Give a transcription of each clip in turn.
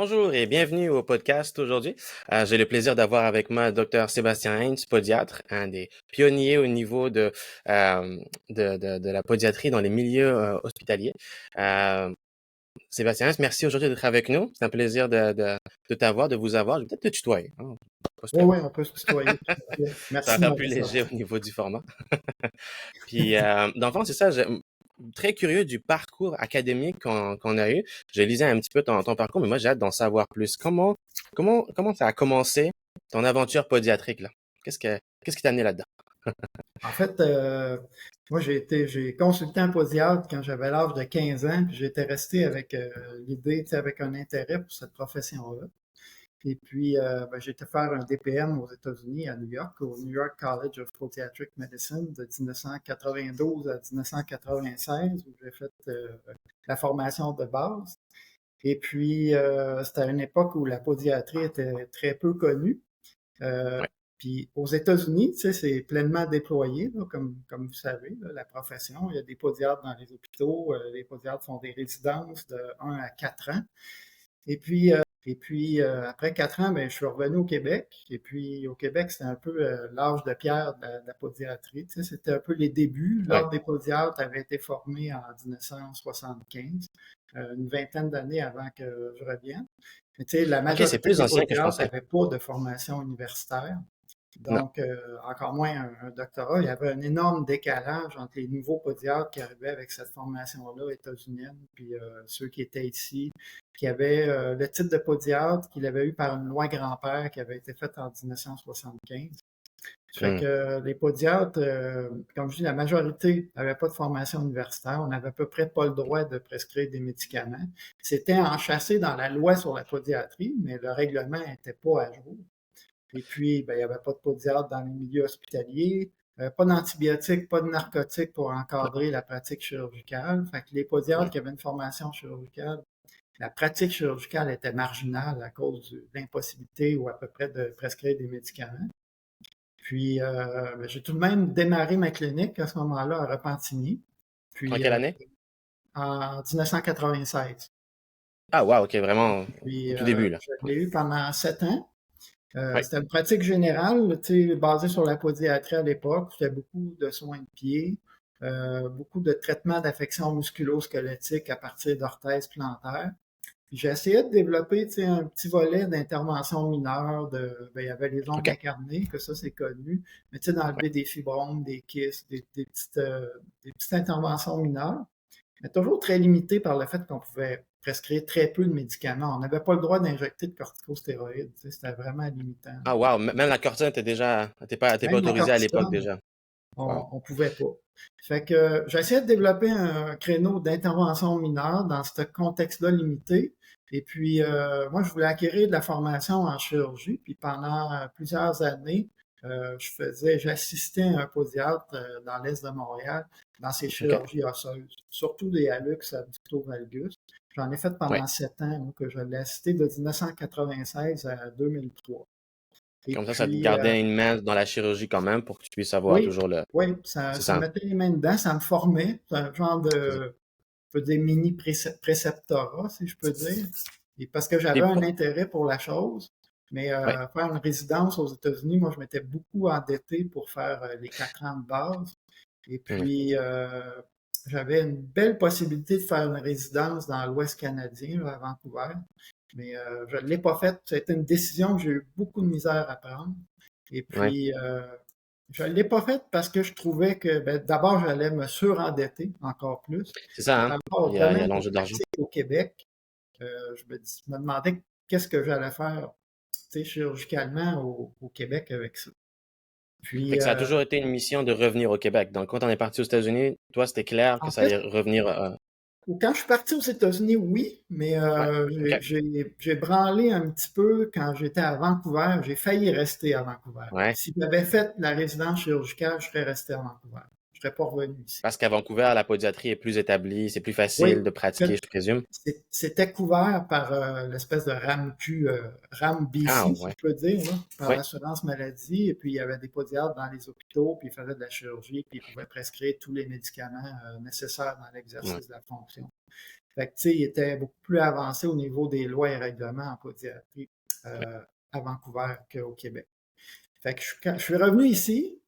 Bonjour et bienvenue au podcast aujourd'hui. J'ai le plaisir d'avoir avec moi Dr Sébastien Heinz, podiatre, un des pionniers au niveau de la podiatrie dans les milieux hospitaliers. Euh, Sébastien Heinz, merci aujourd'hui d'être avec nous. C'est un plaisir de t'avoir, de vous avoir. Je vais peut-être te tutoyer, hein. Pas se Oui, perdre. oui, on peut se tutoyer, tout à fait. Ça va Merci de faire me plus léger au recevoir. niveau du format. Puis, dans le fond, c'est ça, très curieux du parcours académique qu'on a eu. J'ai lisé un petit peu ton parcours, mais moi, j'ai hâte d'en savoir plus. Comment ça a commencé, ton aventure podiatrique, là? Qu'est-ce qui t'a amené là-dedans? En fait, moi, j'ai consulté un podiatre quand j'avais l'âge de 15 ans, puis j'étais resté avec l'idée, tu sais, avec un intérêt pour cette profession-là. Et puis, j'ai été faire un DPM aux États-Unis, à New York, au New York College of Podiatric Medicine de 1992 à 1996, où j'ai fait la formation de base. Et puis, c'était à une époque où la podiatrie était très peu connue. Euh, Ouais. Puis aux États-Unis, tu sais, c'est pleinement déployé, là, comme vous savez, là, la profession. Il y a des podiatres dans les hôpitaux. Les podiatres font des résidences de 1 à 4 ans. Et puis, après 4 ans, ben, je suis revenu au Québec. Et puis, au Québec, c'était un peu l'âge de pierre de la podiatrie. Tu sais, c'était un peu les débuts. Ouais. L'Ordre des podiatres avait été formé en 1975, une vingtaine d'années avant que je revienne. Mais tu sais, la OK, c'est majorité plus des ancien que je podiatres pensais. n'avaient pas de formation universitaire. Non. Donc, encore moins un doctorat. Il y avait un énorme décalage entre les nouveaux podiatres qui arrivaient avec cette formation-là états-unienne, puis ceux qui étaient ici, qui avaient le titre de podiatre qu'il avait eu par une loi grand-père qui avait été faite en 1975. Ça fait Hmm. que les podiatres, comme je dis, la majorité n'avait pas de formation universitaire. On n'avait à peu près pas le droit de prescrire des médicaments. C'était enchâssé dans la loi sur la podiatrie, mais le règlement n'était pas à jour. Et puis, ben, il n'y avait pas de podiatre dans les milieux hospitaliers, pas d'antibiotiques, pas de narcotiques pour encadrer la pratique chirurgicale. Fait que les Hmm. podiatres qui avaient une formation chirurgicale, la pratique chirurgicale était marginale à cause de l'impossibilité ou à peu près de prescrire des médicaments. Puis, ben, j'ai tout de même démarré ma clinique à ce moment-là à Repentigny, En puis quelle année? en 1996. Ah, wow, OK, vraiment au Puis, tout début, là. je l'ai eu pendant 7 ans. Oui. C'était une pratique générale, tu sais, basée sur la podiatrie à l'époque. C'était beaucoup de soins de pied, beaucoup de traitements d'affections musculo-squelettiques à partir d'orthèses plantaires. Puis j'ai essayé de développer, tu sais, un petit volet d'intervention mineure. Ben, il y avait les ongles OK. incarnés, que ça c'est connu, mais tu sais, Ouais. d'enlever des fibromes, des kystes, des petites interventions mineures, mais toujours très limité par le fait qu'on pouvait prescrire très peu de médicaments. On n'avait pas le droit d'injecter de corticostéroïdes. Tu sais, c'était vraiment limitant. Ah, wow, même la cortine t'es pas Même la autorisé à l'époque cortisone, déjà. Wow. on pouvait pas. Fait que j'ai essayé de développer un créneau d'intervention mineure dans ce contexte-là limité. Et puis, moi, je voulais acquérir de la formation en chirurgie. Puis pendant plusieurs années, j'assistais à un podiatre dans l'est de Montréal dans ses OK. chirurgies osseuses, surtout des hallux abducto-valgus. J'en ai fait Ouais. pendant 7 ans, donc je l'ai assisté de 1996 à 2003. Et Comme ça te puis, gardait une main dans la chirurgie quand même pour que tu puisses avoir oui, toujours le. oui, ça, C'est ça ça, me hein? mettait les mains dedans, ça me formait. C'est un genre C'est ça. de, je peux dire, mini préceptorat, si je peux dire. Et parce que j'avais Puis un pour. intérêt pour la chose. Mais Ouais. faire une résidence aux États-Unis, moi, je m'étais beaucoup endetté pour faire les 4 ans de base. Et Mhm. puis, j'avais une belle possibilité de faire une résidence dans l'Ouest canadien, là, à Vancouver. Mais je ne l'ai pas faite. C'était une décision que j'ai eu beaucoup de misère à prendre. Et Ouais. puis, je ne l'ai pas faite parce que je trouvais que, ben, d'abord, j'allais me surendetter encore plus. C'est ça, Par hein? rapport au Il y a domaine de l'enjeu d'argent. pratique au Québec, je me demandais qu'est-ce que j'allais faire, tu sais, chirurgicalement au Québec avec ça. Fait Puis, que ça a toujours été une mission de revenir au Québec. Donc, quand on est parti aux États-Unis, toi, c'était clair que en ça fait, allait revenir. quand je suis parti aux États-Unis, oui, mais Ouais. OK. j'ai branlé un petit peu quand j'étais à Vancouver. J'ai failli rester à Vancouver. Ouais. Si j'avais fait la résidence chirurgicale, je serais resté à Vancouver. Je serais pas revenu ici. Parce qu'à Vancouver, la podiatrie est plus établie, c'est plus Oui, facile de en pratiquer, fait, je présume. c'était couvert par l'espèce de RAMQ, Ah, RAM-BC, si ouais. je peux dire, là, par Ouais. l'assurance maladie. Et puis, il y avait des podiatres dans les hôpitaux, puis ils faisaient de la chirurgie, puis ils pouvaient prescrire tous les médicaments nécessaires dans Ouais. l'exercice de la fonction. Fait que, tu sais, il était beaucoup plus avancé au niveau des lois et règlements en pédiatrie Ouais. à Vancouver qu'au Québec. Fait que je suis revenu ici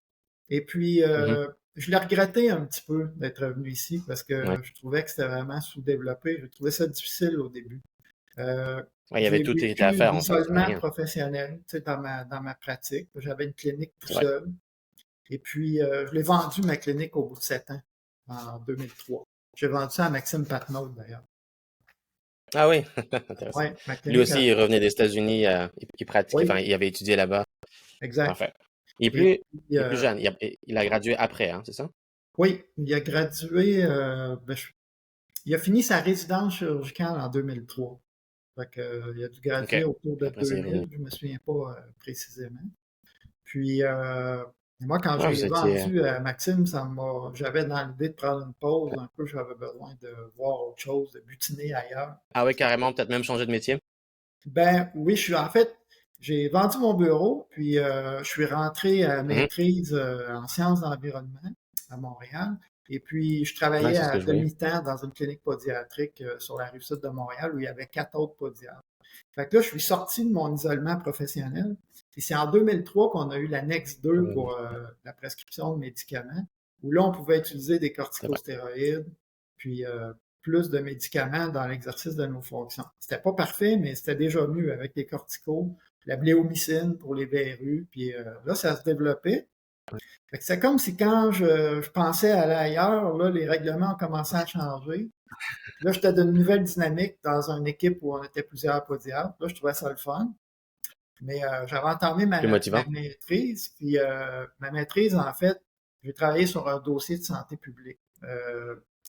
et puis Mhm. je l'ai regretté un petit peu d'être revenu ici parce Ouais. que je trouvais que c'était vraiment sous-développé. Je trouvais ça difficile au début. Euh, Ouais, il y avait j'ai tout été à vécu faire en fait, il y avait l'isolement rien. professionnel, tu sais, dans ma pratique. J'avais une clinique tout C'est vrai. seul. Et puis, je l'ai vendu, ma clinique, au bout de 7 ans, en 2003. J'ai vendu ça à Maxime Patnaud, d'ailleurs. Ah oui, intéressant. Oui, ma Lui clinique aussi, a... il revenait des États-Unis, il pratiquait, enfin, Oui, il avait étudié là-bas. exact. Parfait. Et puis, Il est plus jeune, il a gradué après, hein, c'est ça? oui, il a gradué, il a fini sa résidence chirurgicale en 2003. Fait que, il a dû OK. graduer autour de Après, c'est 2000, revenu. je me souviens pas précisément. Puis, moi, quand Ouais, vous j'ai étiez. vendu à Maxime, j'avais dans l'idée de prendre une pause un peu, j'avais besoin de voir autre chose, de butiner ailleurs. Ah oui, carrément, peut-être même changer de métier. Ben oui, en fait, j'ai vendu mon bureau, puis je suis rentré à Mhm. maîtrise en sciences d'environnement à Montréal. Et puis, je Ouais, travaillais c'est ce à que je voyais. demi-temps dans une clinique pédiatrique sur la rive sud de Montréal où il y avait 4 autres pédiatres. Fait que là, je suis sorti de mon isolement professionnel. Et c'est en 2003 qu'on a eu l'annexe 2 pour la prescription de médicaments, où là, on pouvait utiliser des C'est vrai. corticostéroïdes, puis plus de médicaments dans l'exercice de nos fonctions. C'était pas parfait, mais c'était déjà mieux avec les corticos, la bléomycine pour les verrues, puis là, ça se développait. Fait que c'est comme si quand je pensais aller ailleurs, là, les règlements ont commencé à changer. Là, j'étais d'une nouvelle dynamique dans une équipe où on était plusieurs podiatres. Là, je trouvais ça le fun. Mais j'avais entamé Plus ma motivant. maîtrise. Puis ma maîtrise, en fait, j'ai travaillé sur un dossier de santé publique.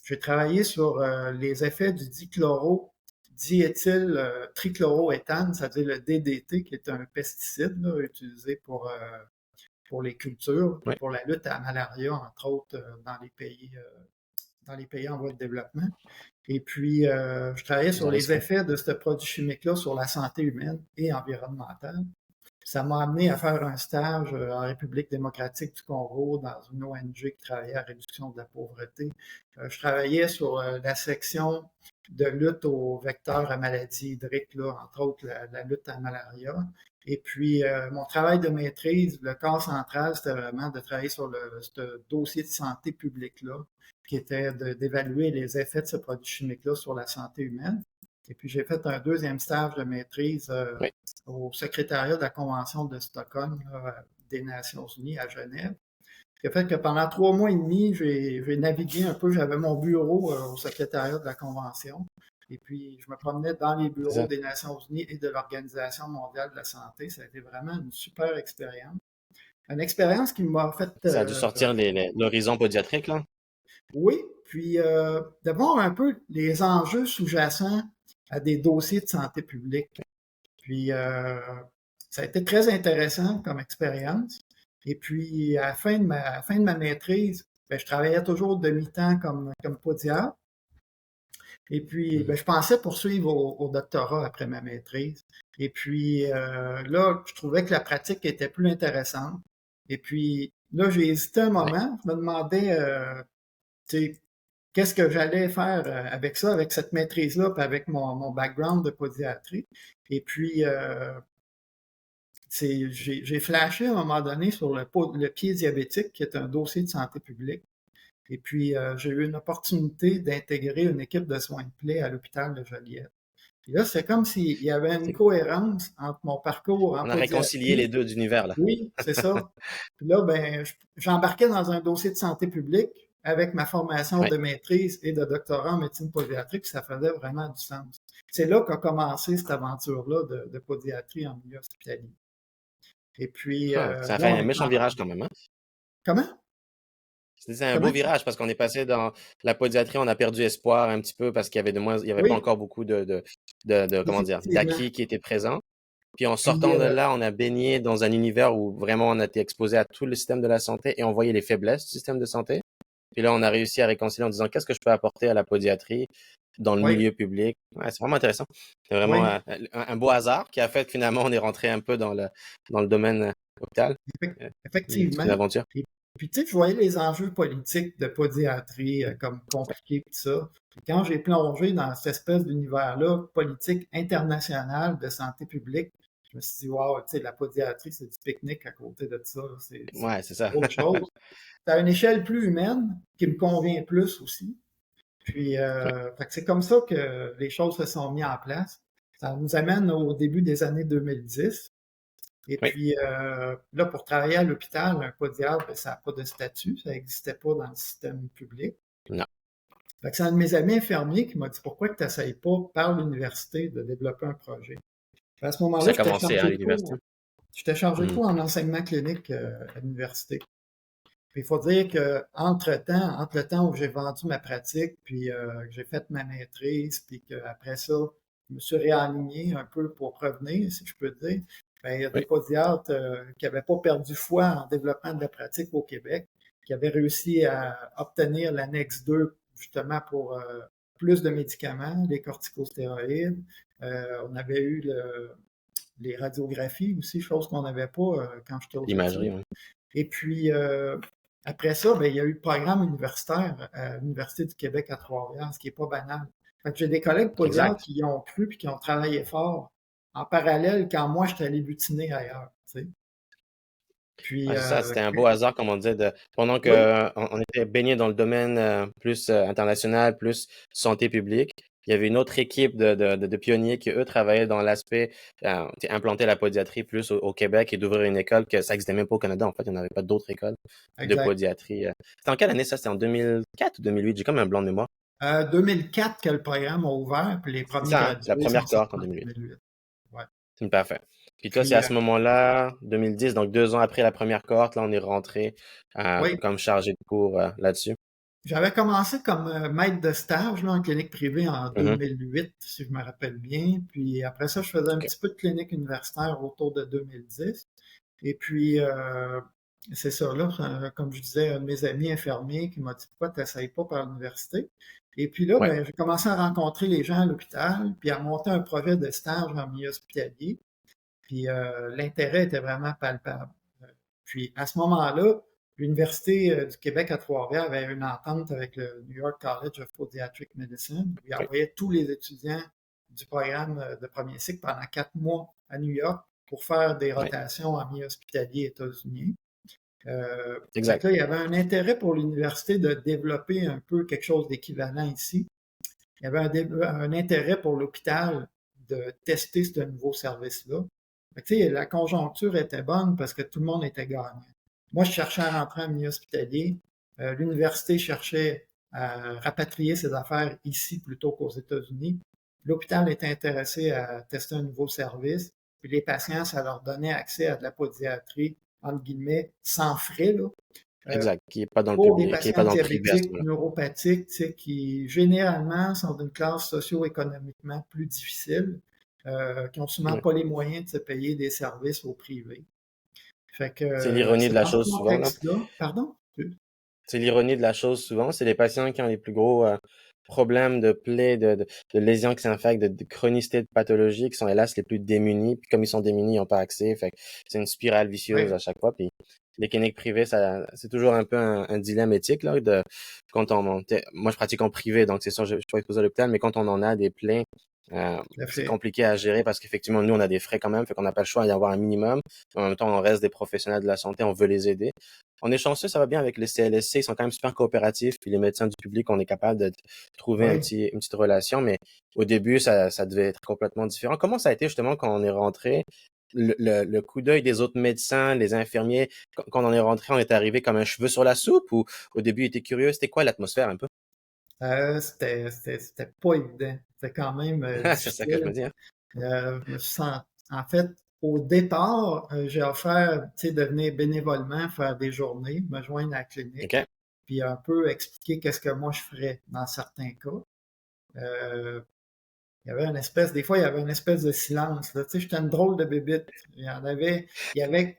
J'ai travaillé sur les effets du dichloro diéthyl trichloroéthane, c'est-à-dire le DDT, qui est un pesticide là, utilisé pour les cultures et Ouais. pour la lutte à la malaria, entre autres, dans les pays en voie de développement. Et puis, je travaillais Ils sur ont les risqué. effets de ce produit chimique-là sur la santé humaine et environnementale. Ça m'a amené à faire un stage en République démocratique du Congo dans une ONG qui travaillait à la réduction de la pauvreté. Je travaillais sur la section de lutte aux vecteurs à maladies hydriques, là, entre autres la lutte à la malaria. Et puis, mon travail de maîtrise, le corps central, c'était vraiment de travailler sur ce dossier de santé publique-là, qui était d'évaluer les effets de ce produit chimique-là sur la santé humaine. Et puis, j'ai fait un deuxième stage de maîtrise Oui. au secrétariat de la Convention de Stockholm là, des Nations Unies à Genève. Ce qui a fait que pendant 3 mois et demi, j'ai navigué un peu. J'avais mon bureau au secrétariat de la Convention. Et puis, je me promenais dans les C'est bureaux ça. des Nations Unies et de l'Organisation mondiale de la santé. Ça a été vraiment une super expérience. Une expérience qui m'a fait, Ça a dû sortir l'horizon pédiatrique, là. oui, puis de voir un peu les enjeux sous-jacents à des dossiers de santé publique. Puis, ça a été très intéressant comme expérience. Et puis, à à la fin de ma maîtrise, ben, je travaillais toujours demi-temps comme podiatre. Et puis, Mhm. ben, je pensais poursuivre au doctorat après ma maîtrise. Et puis, là, je trouvais que la pratique était plus intéressante. Et puis, là, j'ai hésité un Ouais. moment. Je me demandais, tu sais, qu'est-ce que j'allais faire avec ça, avec cette maîtrise-là, puis avec mon background de podiatrie. Et puis, j'ai flashé à un moment donné sur le pied diabétique, qui est un dossier de santé publique. Et puis, j'ai eu une opportunité d'intégrer une équipe de soins de plaie à l'hôpital de Joliette. Et là, c'est comme s'il y avait une C'est- cohérence entre mon parcours en On a réconcilié les podiatrie. deux d'univers, là. Oui, c'est ça. Puis là, ben, j'embarquais dans un dossier de santé publique avec ma formation Ouais. de maîtrise et de doctorat en médecine pédiatrique, puis ça faisait vraiment du sens. C'est là qu'a commencé cette aventure-là de pédiatrie en milieu hospitalier. Et puis, Ah, ça a là, fait on un est méchant en... virage quand même, hein. Comment? C'est un beau Comment? virage parce qu'on est passé dans la pédiatrie, on a perdu espoir un petit peu parce qu'il y avait il y avait pas Oui, encore beaucoup comment dire, effectivement. d'acquis qui étaient présents. Puis en Puis, sortant de là, on a baigné dans un univers où vraiment on a été exposé à tout le système de la santé et on voyait les faiblesses du système de santé. Puis là, on a réussi à réconcilier en disant qu'est-ce que je peux apporter à la pédiatrie dans le oui, milieu public. Ouais, c'est vraiment intéressant. C'est vraiment oui, un beau hasard qui a fait que finalement on est rentré un peu dans le domaine hôpital. Euh, C'est une effectivement. aventure. Puis, tu sais, je voyais les enjeux politiques de podiatrie comme compliqués, tout ça. Puis quand j'ai plongé dans cette espèce d'univers-là, politique internationale de santé publique, je me suis dit, wow, tu sais, la podiatrie, c'est du pique-nique à côté de ça. C'est Ouais, c'est ça. autre chose. C'est à une échelle plus humaine qui me convient plus aussi. Puis, Ouais. fait que c'est comme ça que les choses se sont mises en place. Ça nous amène au début des années 2010. Et Oui. puis, là, pour travailler à l'hôpital, un podiatre, ben, ça n'a pas de statut, ça n'existait pas dans le système public. Non. Fait que c'est un de mes amis infirmiers qui m'a dit pourquoi tu n'essayes pas par l'université de développer un projet. À ce Ça moment-là, a commencé à l'université. j'étais chargé de Mhm. cours en enseignement clinique à l'université. Puis il faut dire que entre le temps où j'ai vendu ma pratique, puis que j'ai fait ma maîtrise, puis qu'après ça, je me suis réaligné un peu pour revenir, si je peux dire. Ben, il y a des Oui. podiatres qui n'avaient pas perdu foi en développement de la pratique au Québec, qui avaient réussi à obtenir l'annexe 2 justement pour plus de médicaments, les corticostéroïdes. On avait eu les radiographies aussi, chose qu'on n'avait pas quand j'étais aux L'imagerie, études. oui. Et puis, après ça, ben, il y a eu le programme universitaire à l'Université du Québec à Trois-Rivières, ce qui n'est pas banal. Fait que j'ai des collègues podiatres Exact. qui y ont cru et qui ont travaillé fort en parallèle quand moi, j'étais allé butiner ailleurs. Tu sais. Puis, Ouais, c'est ça, c'était un beau hasard, comme on disait, pendant que oui, on était baigné dans le domaine plus international, plus santé publique. Il y avait une autre équipe de pionniers qui, eux, travaillaient dans l'aspect implanter la podiatrie plus au Québec et d'ouvrir une école que ça n'existait même pas au Canada. En fait, il n'y en avait pas d'autres écoles de exact. podiatrie. C'était en quelle année ça? C'était en 2004 ou 2008? J'ai comme un blanc de mémoire. 2004 que le programme a ouvert, puis les C'est premiers ça, hein? La gradués sont première cohorte sortis en en 2008. 2008. Ouais. C'est parfait. Puis toi, c'est Puis, à ce moment-là, 2010, donc 2 ans après la première cohorte, là, on est rentré oui, comme chargé de cours là-dessus. j'avais commencé comme maître de stage là, en clinique privée en Mhm. 2008, si je me rappelle bien. Puis après ça, je faisais un OK. petit peu de clinique universitaire autour de 2010. Et puis, c'est ça, là, comme je disais, un de mes amis infirmiers qui m'a dit pourquoi tu n'essayes pas par l'université. Et puis là, Ouais, ben, j'ai commencé à rencontrer les gens à l'hôpital, puis à monter un projet de stage en milieu hospitalier. Puis l'intérêt était vraiment palpable. Puis à ce moment-là, l'Université du Québec à Trois-Rivières avait une entente avec le New York College of Podiatric Medicine. Ils oui, envoyaient tous les étudiants du programme de premier cycle pendant 4 mois à New York pour faire des oui, rotations en milieu hospitalier états-unien. Fait exact. que là, il y avait un intérêt pour l'université de développer un peu quelque chose d'équivalent ici. Il y avait un intérêt pour l'hôpital de tester ce nouveau service-là. Tu sais, la conjoncture était bonne parce que tout le monde était gagnant. Moi, je cherchais à rentrer en milieu hospitalier. L'université cherchait à rapatrier ses affaires ici plutôt qu'aux États-Unis. L'hôpital était intéressé à tester un nouveau service. Puis les patients, ça leur donnait accès à de la podiatrie, entre guillemets, sans frais, là, euh, Exact. Qui est pas dans le pour des public, qui est pas patients dans le privé à ce diabétiques, moment-là. neuropathiques, tu sais, qui généralement sont d'une classe socio-économiquement plus difficile, qui n'ont souvent Oui. pas les moyens de se payer des services au privé. Fait que C'est l'ironie de c'est la dans ce chose souvent, là. contexte-là. Pardon? C'est l'ironie de la chose souvent. C'est les patients qui ont les plus gros problèmes de plaies, de lésions qui s'infectent, de chronicité de pathologie, qui sont hélas les plus démunis. Puis comme ils sont démunis, ils n'ont pas accès. Fait que c'est une spirale vicieuse Oui, à chaque fois. Puis les cliniques privées, ça, c'est toujours un peu un dilemme éthique, là, quand moi, je pratique en privé, donc c'est sûr, je suis pas exposé à l'hôpital, mais quand on en a des plaies, tout à c'est fait. compliqué à gérer parce qu'effectivement, nous, on a des frais quand même, fait qu'on n'a pas le choix d'y avoir un minimum. En même temps, on reste des professionnels de la santé, on veut les aider. On est chanceux, ça va bien avec les CLSC, ils sont quand même super coopératifs, puis les médecins du public, on est capable de trouver Oui. une petite relation, mais au début, ça devait être complètement différent. Comment ça a été justement quand on est rentré? Le coup d'œil des autres médecins, les infirmiers, quand on est rentré, on est arrivé comme un cheveu sur la soupe ou au début, il était curieux? C'était quoi l'atmosphère un peu? C'était pas évident. C'était quand même C'est ça que je me difficile. dis, hein? Je me sens, en fait, au départ, j'ai offert, tu sais, de venir bénévolement faire des journées, me joindre à la clinique, OK. puis un peu expliquer qu'est-ce que moi je ferais dans certains cas. Euh, il y avait une espèce, des fois, il y avait une espèce de silence, là. Tu sais, j'étais une drôle de bébite. Il y avait,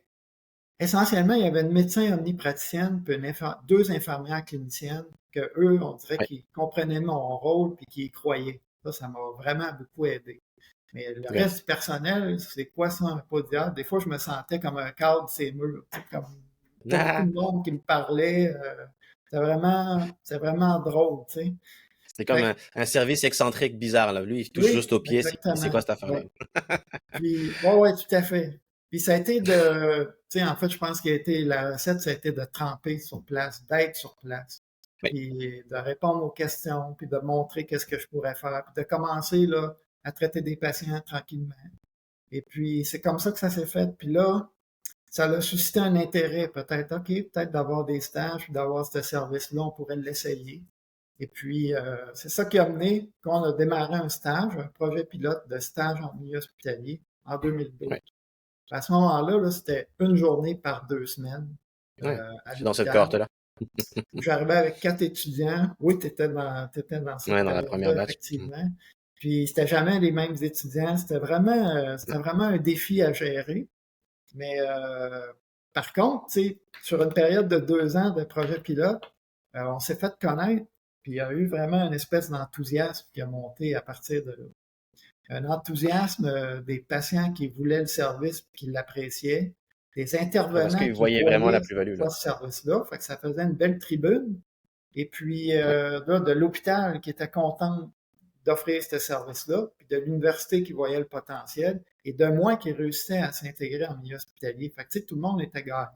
essentiellement, il y avait une médecin omnipraticienne, puis deux infirmières cliniciennes, que eux, on dirait Oui, qu'ils comprenaient mon rôle, puis qu'ils y croyaient. Ça m'a vraiment beaucoup aidé. Mais le oui. reste du personnel, c'est quoi ça, un podiatre? Des fois, je me sentais comme un cadre de ces murs, tu sais, comme T'as beaucoup de monde qui me parlait. C'est vraiment drôle, tu sais. C'est comme Fait un service excentrique bizarre, là. Lui, il touche oui, juste au pied. C'est quoi exactement. cette affaire-là? Ouais. Puis, ouais, tout à fait. Puis ça a été de, tu sais, en fait, je pense qu'il a été, la recette, ça a été de tremper sur place, d'être sur place, Oui, puis de répondre aux questions, puis de montrer qu'est-ce que je pourrais faire, puis de commencer, là, à traiter des patients tranquillement. Et puis, c'est comme ça que ça s'est fait. Puis là, ça a suscité un intérêt, peut-être, OK, peut-être d'avoir des stages, puis d'avoir ce service-là, on pourrait l'essayer. Et puis, c'est ça qui a mené qu'on a démarré un stage, un projet pilote de stage en milieu hospitalier en 2012. oui, À ce moment-là, là, c'était une journée par 2 semaines oui. à Je suis dans cette l'hôpital. cohorte-là. J'arrivais avec 4 étudiants. Oui, t'étais dans cette Ouais, dans la première période-là, batch. effectivement. Puis c'était jamais les mêmes étudiants. C'était vraiment un défi à gérer. Mais par contre, tu sais, sur une période de 2 ans de projet pilote, on s'est fait connaître. Puis il y a eu vraiment une espèce d'enthousiasme qui a monté à partir de là. Un enthousiasme des patients qui voulaient le service, qui l'appréciaient, des Ouais, parce intervenants qu'ils qui voyaient vraiment la voyaient plus-value, là. quoi ce service-là. Fait que ça faisait une belle tribune. Et puis Ouais, là, de l'hôpital qui était content d'offrir ce service-là, puis de l'université qui voyait le potentiel, et de moi qui réussissais à s'intégrer en milieu hospitalier. Fait que, tu sais, tout le monde était gagnant.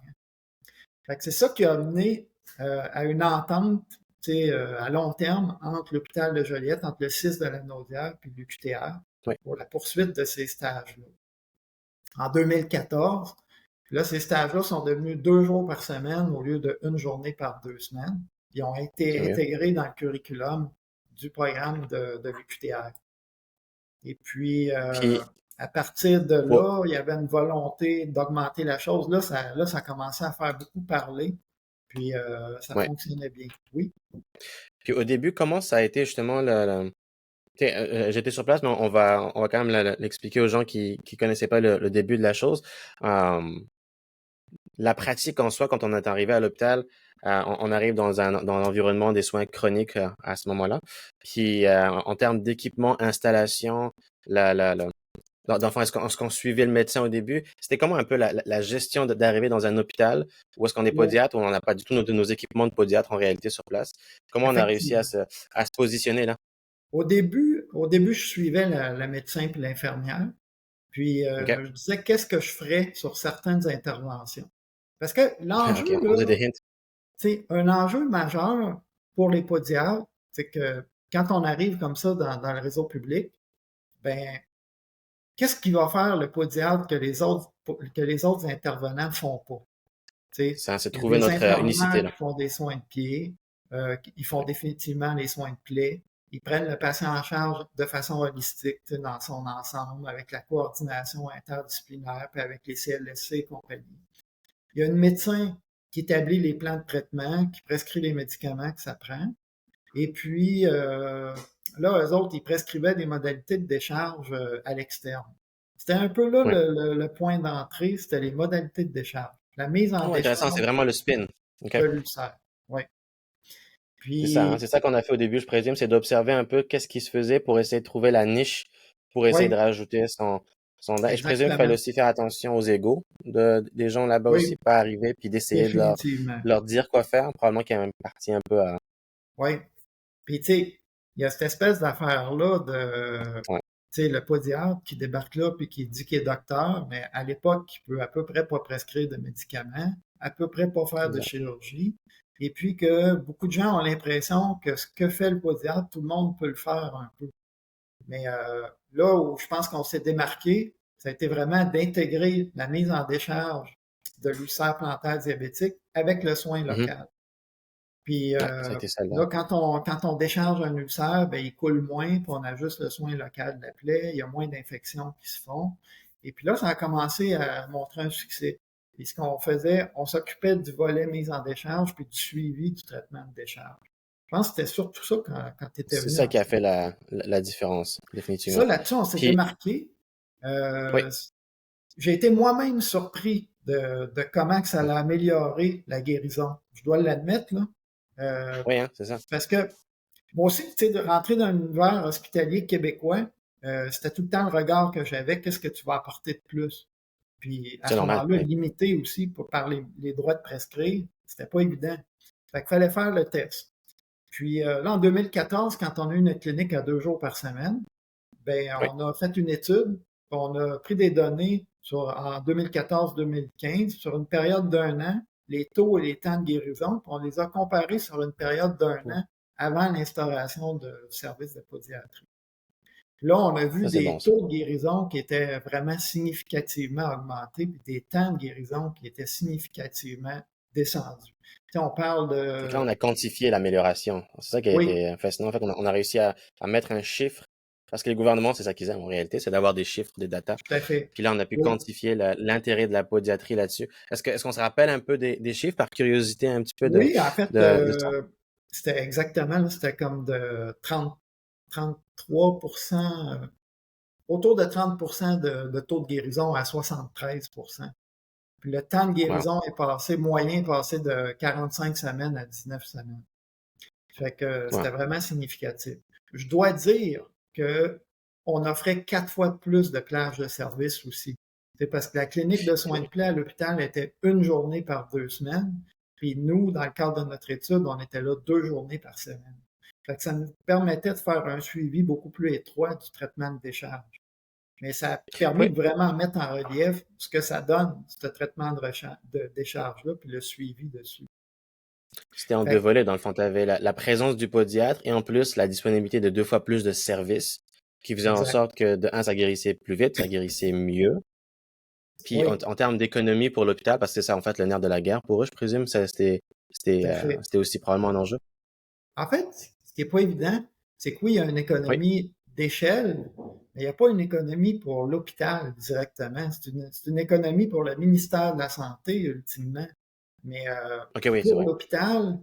Fait que c'est ça qui a mené à une entente, tu sais, à long terme entre l'hôpital de Joliette, entre le 6 de la Naudière puis l'UQTR ouais. pour la poursuite de ces stages-là. En 2014, là, ces stages-là sont devenus 2 jours par semaine au lieu d'une journée par 2 semaines. Ils ont été Curieux. intégrés dans le curriculum du programme de l'UQTR. Et puis, Puis, à partir de pour, là, il y avait une volonté d'augmenter la chose. Là, ça commençait à faire beaucoup parler. Puis, ça ouais. fonctionnait bien. Oui, Puis au début, comment ça a été justement tu sais, j'étais sur place, mais on va quand même l'expliquer aux gens qui connaissaient pas le début de la chose. Euh, la pratique en soi, quand on est arrivé à l'hôpital, on arrive dans l'environnement des soins chroniques à ce moment-là. Puis en termes d'équipement, installation, dans le fond, est-ce qu'on suivait le médecin au début? C'était comment un peu la gestion d'arriver dans un hôpital où est-ce qu'on est oui, podiatre, où on n'a pas du tout nos équipements de podiatre en réalité sur place? Comment on a réussi effectivement. à se positionner là? Au début, je suivais la médecin puis l'infirmière. Puis, OK? je disais qu'est-ce que je ferais sur certaines interventions. Parce que l'enjeu, OK, on faisait là, des hints. tu sais, un enjeu majeur pour les podiatres, c'est que quand on arrive comme ça dans le réseau public, ben, qu'est-ce qui va faire le podiatre que les autres intervenants font pas? Tu sais, Ça, c'est il y a trouver des notre unicité infirmières là. qui font des soins de pied, ils font définitivement les soins de plaie, ils prennent le patient en charge de façon holistique, tu sais, dans son ensemble, avec la coordination interdisciplinaire, puis avec les CLSC et compagnie. Il y a une médecin qui établit les plans de traitement, qui prescrit les médicaments que ça prend. Et puis, là, eux autres, ils prescrivaient des modalités de décharge à l'externe. C'était un peu là Ouais. le point d'entrée, c'était les modalités de décharge. La mise en Oh, intéressant, c'est décharge vraiment le spin. OK. de l'ulcère. Oui. C'est ça, hein, Puis, c'est ça qu'on a fait au début, je présume, c'est d'observer un peu qu'est-ce qui se faisait pour essayer de trouver la niche, pour essayer de oui, rajouter et je présume qu'il fallait exactement. aussi faire attention aux égos des gens là-bas aussi, Oui, pas arriver puis d'essayer définitivement. de leur dire quoi faire. Probablement qu'il y a une partie un peu à... Oui. Puis, tu sais, il y a cette espèce d'affaire-là de, Ouais, tu sais, le podiatre qui débarque là puis qui dit qu'il est docteur, mais à l'époque, il peut à peu près pas prescrire de médicaments, à peu près pas faire de exact. chirurgie, et puis que beaucoup de gens ont l'impression que ce que fait le podiatre, tout le monde peut le faire un peu. Mais là où je pense qu'on s'est démarqué, ça a été vraiment d'intégrer la mise en décharge de l'ulcère plantaire diabétique avec le soin Mhm. local. Puis Ouais, ça a été ça là. là, quand on décharge un ulcère, ben, il coule moins, puis on a juste le soin local de la plaie, il y a moins d'infections qui se font. Et puis là, ça a commencé à montrer un succès. Et ce qu'on faisait, on s'occupait du volet mise en décharge, puis du suivi du traitement de décharge. Je pense que c'était surtout ça quand tu étais C'est venu ça en qui a fait stage. la différence, Ça, définitivement. là-dessus, on s'est Puis, démarqué. oui, Euh, j'ai été moi-même surpris de comment que ça a amélioré la guérison. Je dois l'admettre, là. Euh, oui, hein, c'est ça. parce que moi aussi, tu sais, de rentrer dans l'univers hospitalier québécois, c'était tout le temps le regard que j'avais, qu'est-ce que tu vas apporter de plus? Puis à C'est ce normal, moment-là, oui. limité aussi par les droits de prescrire, c'était pas évident. Fait qu'il fallait faire le test. Puis là, en 2014, quand on a eu une clinique à 2 jours par semaine, ben Oui. on a fait une étude, on a pris des données en 2014-2015 sur une période d'1 an, les taux et les temps de guérison, puis on les a comparés sur une période d'1 an avant l'instauration du service de podiatrie. Là, on a vu Ça, c'est des bon, ça. taux de guérison qui étaient vraiment significativement augmentés, puis des temps de guérison qui étaient significativement descendus. Tu sais, on parle Fait que là, on de... a quantifié l'amélioration. C'est ça qui a Oui, été fascinant. En fait, on a réussi à mettre un chiffre, parce que les gouvernements, c'est ça qu'ils aiment en réalité, c'est d'avoir des chiffres, des datas. tout à fait. Puis là, on a pu Oui, quantifier l'intérêt de la podiatrie là-dessus. Est-ce qu'on se rappelle un peu des chiffres par curiosité un petit peu oui, en fait, de ça? c'était exactement, là, c'était comme de 33%, autour de 30% de taux de guérison à 73%. Puis le temps de Wow. guérison moyen est passé de 45 semaines à 19 semaines. Fait que Wow. c'était vraiment significatif. Je dois dire que on offrait 4 fois plus de plages de service aussi. C'est parce que la clinique de soins de plaie à l'hôpital était une journée par 2 semaines. Puis nous, dans le cadre de notre étude, on était là 2 journées par semaine. Fait que ça nous permettait de faire un suivi beaucoup plus étroit du traitement de décharge. Mais ça a permis Oui, de vraiment mettre en relief ce que ça donne, ce traitement de décharge-là, puis le suivi dessus. c'était en deux Fait volets. Dans le fond, tu avais la présence du podiatre et en plus la disponibilité de 2 fois plus de services qui faisait en exact. sorte que, de un, ça guérissait plus vite, ça guérissait mieux. Puis Oui, en termes d'économie pour l'hôpital, parce que c'est ça en fait le nerf de la guerre pour eux, je présume, tout à fait. c'était aussi probablement un enjeu. En fait, ce qui n'est pas évident, c'est que oui, il y a une Oui, économie d'échelle, mais il n'y a pas une économie pour l'hôpital directement. C'est une économie pour le ministère de la Santé, ultimement. Mais ok, oui, c'est pour vrai. l'hôpital,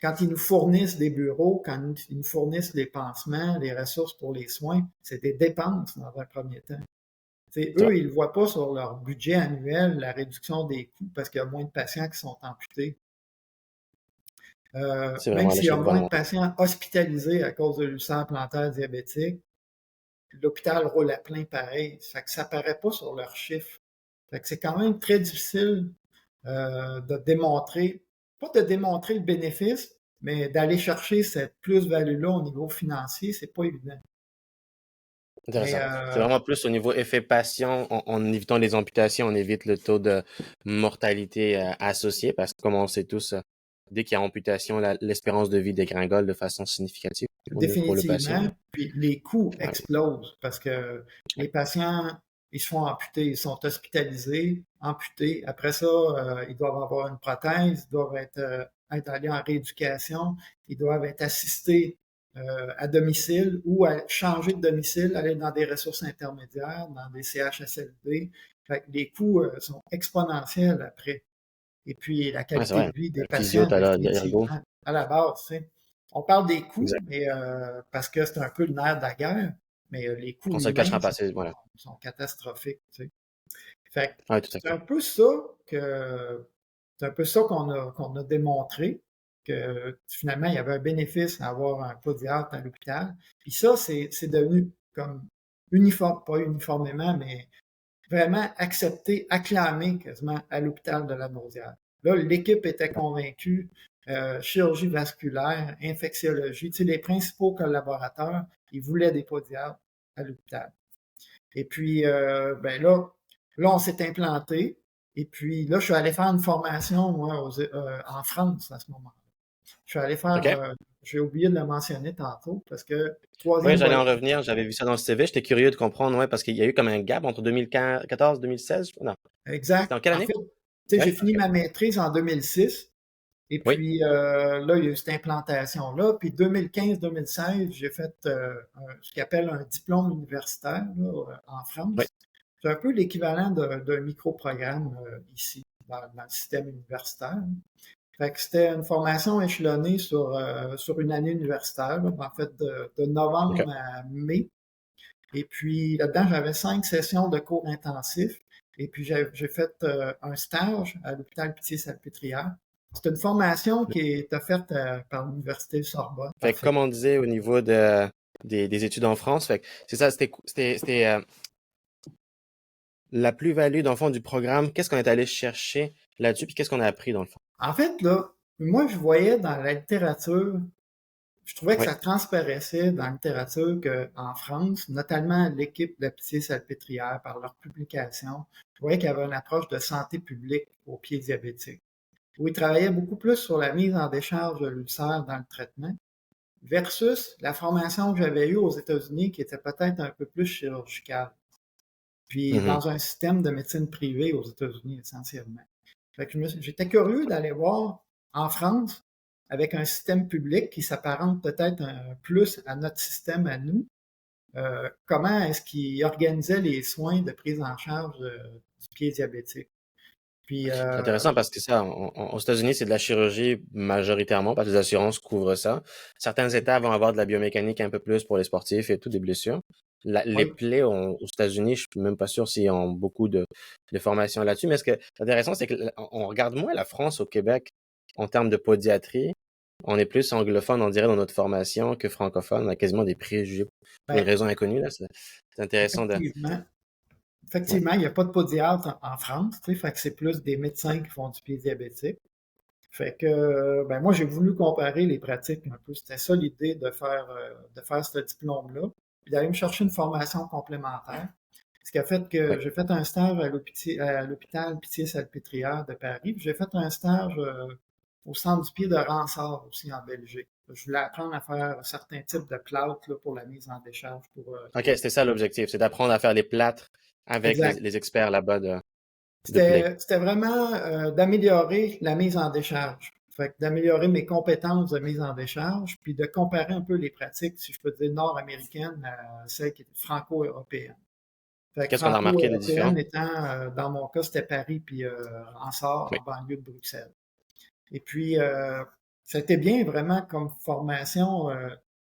quand ils nous fournissent des bureaux, quand ils nous fournissent les pansements, les ressources pour les soins, c'est des dépenses dans un premier temps. T'sais, C'est vrai. eux, ils ne voient pas sur leur budget annuel la réduction des coûts parce qu'il y a moins de patients qui sont amputés. C'est Même vraiment à s'il y a l'échelle moins de gouvernementale. patients hospitalisés à cause de l'ulcère plantaire diabétique, l'hôpital roule à plein pareil. Ça fait que ça paraît pas sur leurs chiffres. Fait que c'est quand même très difficile de démontrer, pas de démontrer le bénéfice, mais d'aller chercher cette plus-value-là au niveau financier, c'est pas évident. Mais Intéressant. C'est vraiment plus au niveau effet patient, en évitant les amputations, on évite le taux de mortalité associé, parce que comme on le sait tous, dès qu'il y a amputation, l'espérance de vie dégringole de façon significative pour le patient. définitivement, puis les coûts Ouais. explosent parce que les patients, ils se font amputer, ils sont hospitalisés, amputés. Après ça, ils doivent avoir une prothèse, ils doivent être allés en rééducation, ils doivent être assistés à domicile ou à changer de domicile, aller dans des ressources intermédiaires, dans des CHSLD. Fait que les coûts sont exponentiels après. Et puis la Ouais, c'est qualité de vrai. vie des Physio, patients, t'as là, l'ergo. définitivement, à la base, tu sais. On parle des coûts, Exact. mais parce que c'est un peu le nerf de la guerre, mais les coûts On se le humains cachera pas, voilà. sont catastrophiques, tu sais. Fait que Ouais, tout à c'est fait. un peu ça que c'est un peu ça qu'on a démontré, que finalement, il y avait un bénéfice à avoir un podiatre à l'hôpital. Puis ça, c'est devenu comme uniforme, pas uniformément, mais vraiment accepté, acclamé quasiment à l'hôpital de la Naudière. Là, l'équipe était convaincue, chirurgie vasculaire, infectiologie, tu sais, les principaux collaborateurs, ils voulaient des podiatres à l'hôpital. Et puis, ben là, on s'est implanté. Et puis là, je suis allé faire une formation, moi, en France à ce moment-là. Je suis allé faire, OK. j'ai oublié de le mentionner tantôt, parce que Oui, troisième j'allais volet, en revenir. J'avais vu ça dans le CV. J'étais curieux de comprendre, ouais, parce qu'il y a eu comme un gap entre 2014 2016. Non. C'était exact. en quelle En année? fait, tu sais, Ouais, j'ai fini OK. ma maîtrise en 2006. Et Oui, puis là, il y a eu cette implantation-là. Puis 2015-2016, j'ai fait ce qu'on appelle un diplôme universitaire là, en oui. France. C'est un peu l'équivalent d'un micro-programme ici, dans le système universitaire. Fait que c'était une formation échelonnée sur une année universitaire, là, en fait de OK. novembre à mai. Et puis là-dedans, j'avais 5 sessions de cours intensifs. Et puis j'ai fait un stage à l'hôpital Pitié-Salpêtrière. C'est une formation qui est offerte par l'Université de Sorbonne. Fait que Parfait. comme on disait au niveau des études en France, fait que c'est ça, la plus-value, dans le fond, du programme? Qu'est-ce qu'on est allé chercher là-dessus, puis qu'est-ce qu'on a appris, dans le fond? En fait, là, moi, je voyais dans la littérature, je trouvais que Oui. ça transparaissait dans la littérature qu'en France, notamment l'équipe de Pitié-Salpêtrière, par leurs publications, je voyais qu'il y avait une approche de santé publique aux pieds diabétiques, où ils travaillaient beaucoup plus sur la mise en décharge de l'ulcère dans le traitement, versus la formation que j'avais eue aux États-Unis, qui était peut-être un peu plus chirurgicale, puis Mhm. dans un système de médecine privée aux États-Unis essentiellement. Fait que j'étais curieux d'aller voir en France, avec un système public qui s'apparente peut-être plus à notre système à nous, comment est-ce qu'ils organisaient les soins de prise en charge du pied diabétique. Puis, C'est intéressant parce que ça, aux États-Unis, c'est de la chirurgie majoritairement parce que les assurances couvrent ça. Certains États vont avoir de la biomécanique un peu plus pour les sportifs et tout, des blessures. Les oui, plaies aux États-Unis, je suis même pas sûr s'ils ont beaucoup de formation là-dessus. Mais ce qui est intéressant, c'est qu'on regarde moins la France au Québec en termes de podiatrie. On est plus anglophone, on dirait, dans notre formation que francophone. On a quasiment des préjugés pour une ben, raison inconnue, là. C'est intéressant de... effectivement. Ouais, Effectivement, il n'y a pas de podiatre en France, tu sais, fait que c'est plus des médecins qui font du pied diabétique. Fait que, ben moi, j'ai voulu comparer les pratiques un peu. C'était ça l'idée de faire ce diplôme-là, puis d'aller me chercher une formation complémentaire. Ce qui a fait que ouais. j'ai fait un stage à l'hôpital Pitié-Salpêtrière de Paris, puis j'ai fait un stage au centre du pied de Ransard aussi en Belgique. Je voulais apprendre à faire certains types de plâtres là, pour la mise en décharge. OK, c'était ça l'objectif, c'est d'apprendre à faire les plâtres avec Exact. les experts là-bas de plaies. C'était vraiment d'améliorer la mise en décharge. Fait que d'améliorer mes compétences de mise en décharge, puis de comparer un peu les pratiques, si je peux dire, nord-américaines à celles qui étaient franco-européennes. Fait que Qu'est-ce qu'on a remarqué de différent? franco-européenne étant, dans mon cas, c'était Paris puis Rensort, Oui, en banlieue de Bruxelles. Et puis, ça a été bien vraiment comme formation.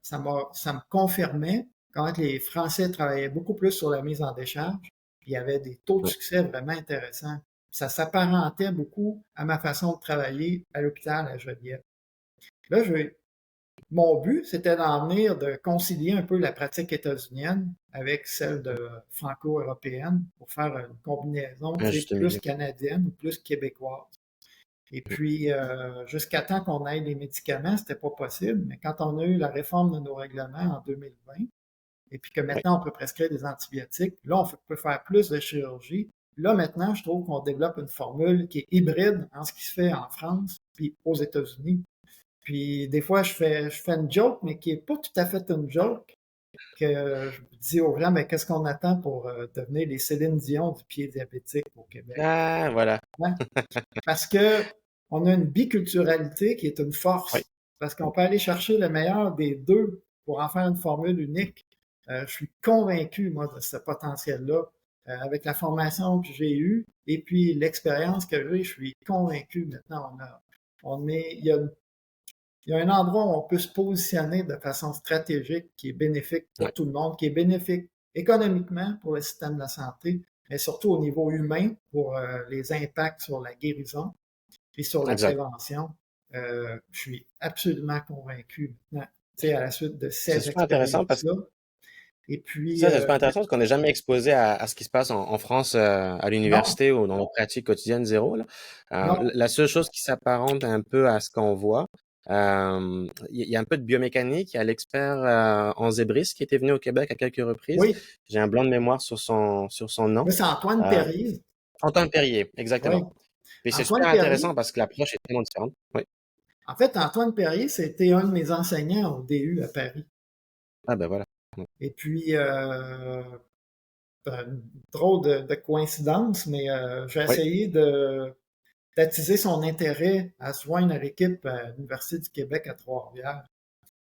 Ça me confirmait quand les Français travaillaient beaucoup plus sur la mise en décharge. Puis il y avait des taux de oui. succès vraiment intéressants. Ça s'apparentait beaucoup à ma façon de travailler à l'hôpital à Joliette. Là, mon but, c'était d'en venir de concilier un peu la pratique états-unienne avec celle de franco-européenne pour faire une combinaison, Un tu sais, juste plus milieu. canadienne ou plus québécoise. Et Mm. puis, jusqu'à temps qu'on ait les médicaments, c'était pas possible. Mais quand on a eu la réforme de nos règlements en 2020, et puis que Oui, maintenant on peut prescrire des antibiotiques, là, peut faire plus de chirurgie. Là, maintenant, je trouve qu'on développe une formule qui est hybride en ce qui se fait en France puis aux États-Unis. Puis, des fois, je fais une joke, mais qui est pas tout à fait une joke, que je dis aux gens, mais qu'est-ce qu'on attend pour devenir les Céline Dion du pied diabétique au Québec? ah, voilà. Hein? Parce que on a une biculturalité qui est une Oui, force. Parce qu'on peut aller chercher le meilleur des deux pour en faire une formule unique. Je suis convaincu, moi, de ce potentiel-là. Avec la formation que j'ai eue et puis l'expérience que j'ai, je suis convaincu maintenant. Il y a un endroit où on peut se positionner de façon stratégique qui est bénéfique oui, pour tout le monde, qui est bénéfique économiquement pour le système de la santé, mais surtout au niveau humain pour les impacts sur la guérison et sur la exact. prévention. Je suis absolument convaincu maintenant, tu sais, à la suite de C'est ces super intéressant parce que expériences-là. Et puis, ça, c'est super intéressant parce qu'on n'est jamais exposé à ce qui se passe en France à non, l'université ou dans nos pratiques quotidiennes zéro, là. non, La seule chose qui s'apparente un peu à ce qu'on voit, il y a un peu de biomécanique. Il y a l'expert en zébris qui était venu au Québec à quelques reprises. oui, J'ai un blanc de mémoire sur son nom. mais c'est Antoine Euh, Perrier. Antoine Perrier, Oui, exactement. Puis c'est super Antoine Perrier. intéressant parce que l'approche est tellement différente. Oui. En fait, Antoine Perrier, c'était un de mes enseignants au DU à Paris. Ah ben voilà. Ouais. Et puis, drôle de coïncidence, mais j'ai Oui. essayé d'attiser son intérêt à se joindre à l'équipe à l'Université du Québec à Trois-Rivières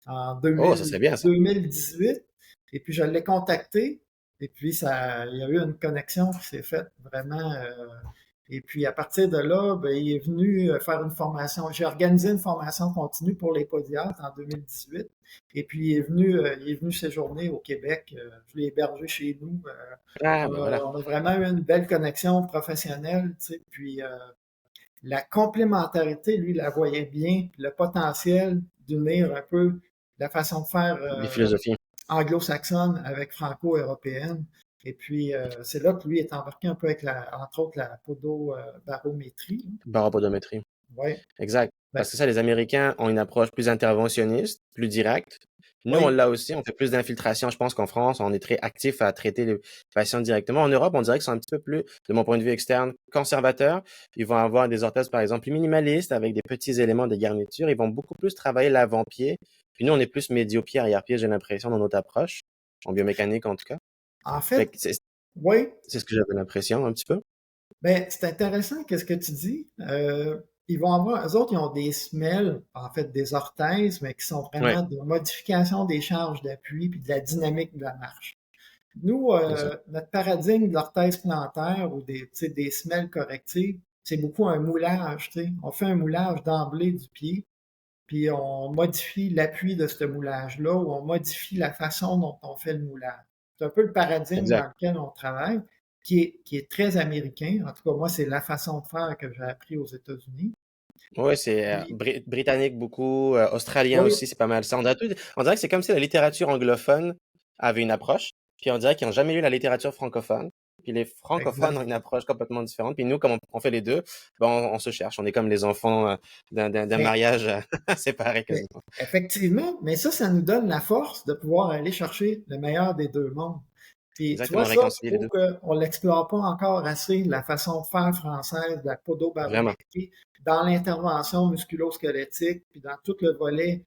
en Oh, ça serait bien ça. 2018. Et puis, je l'ai contacté. Et puis, il y a eu une connexion qui s'est faite vraiment. Et puis, à partir de là, ben, il est venu faire une formation. J'ai organisé une formation continue pour les podiatres en 2018. Et puis, il est venu séjourner au Québec. Je l'ai hébergé chez nous. Ah ben voilà. On a vraiment eu une belle connexion professionnelle, tu sais. Puis, la complémentarité, lui, la voyait bien. Puis le potentiel d'unir un peu la façon de faire Des philosophies. anglo-saxonne avec franco-européenne. Et puis, c'est là que lui est embarqué un peu avec, entre autres, la podobarométrie. Baropodométrie. Oui, Exact. ben, Parce que ça, les Américains ont une approche plus interventionniste, plus directe. Nous, on oui, l'a aussi, on fait plus d'infiltration. Je pense qu'en France, on est très actif à traiter les patients directement. En Europe, on dirait qu'ils sont un petit peu plus, de mon point de vue externe, conservateurs. Ils vont avoir des orthèses, par exemple, plus minimalistes, avec des petits éléments de garniture. Ils vont beaucoup plus travailler l'avant-pied. Puis nous, on est plus médio-pied, arrière-pied, j'ai l'impression, dans notre approche, en biomécanique en tout cas. en Fait fait, que oui, c'est ce que j'avais l'impression, un petit peu. ben, c'est intéressant qu'est-ce que tu dis. Ils vont avoir, eux autres, ils ont des semelles, en fait, des orthèses, mais qui sont Ouais, vraiment de modification des charges d'appui puis de la dynamique de la marche. Nous, exact. notre paradigme de l'orthèse plantaire ou des, tu sais, des semelles correctives, c'est beaucoup un moulage, tu sais. On fait un moulage d'emblée du pied, puis on modifie l'appui de ce moulage-là ou on modifie la façon dont on fait le moulage. C'est un peu le paradigme dans Exact. lequel on travaille, qui est très américain. En tout cas, moi, c'est la façon de faire que j'ai appris aux États-Unis. Oui, c'est Puis, britannique beaucoup, australien oui, aussi, c'est pas mal ça. On dirait que c'est comme si la littérature anglophone avait une approche, puis on dirait qu'ils n'ont jamais lu la littérature francophone, puis les francophones ont exact. une approche complètement différente, puis nous, comme on fait les deux, ben on se cherche. On est comme les enfants d'un Mais, mariage séparé mais, quasiment. effectivement, mais ça nous donne la force de pouvoir aller chercher le meilleur des deux mondes. Puis, tu vois, Exactement, ça, je réconcilier les trouve deux. qu'on l'explore pas encore assez, la façon de faire française de la Vraiment. podobarométrie, dans l'intervention musculo-squelettique, puis dans tout le volet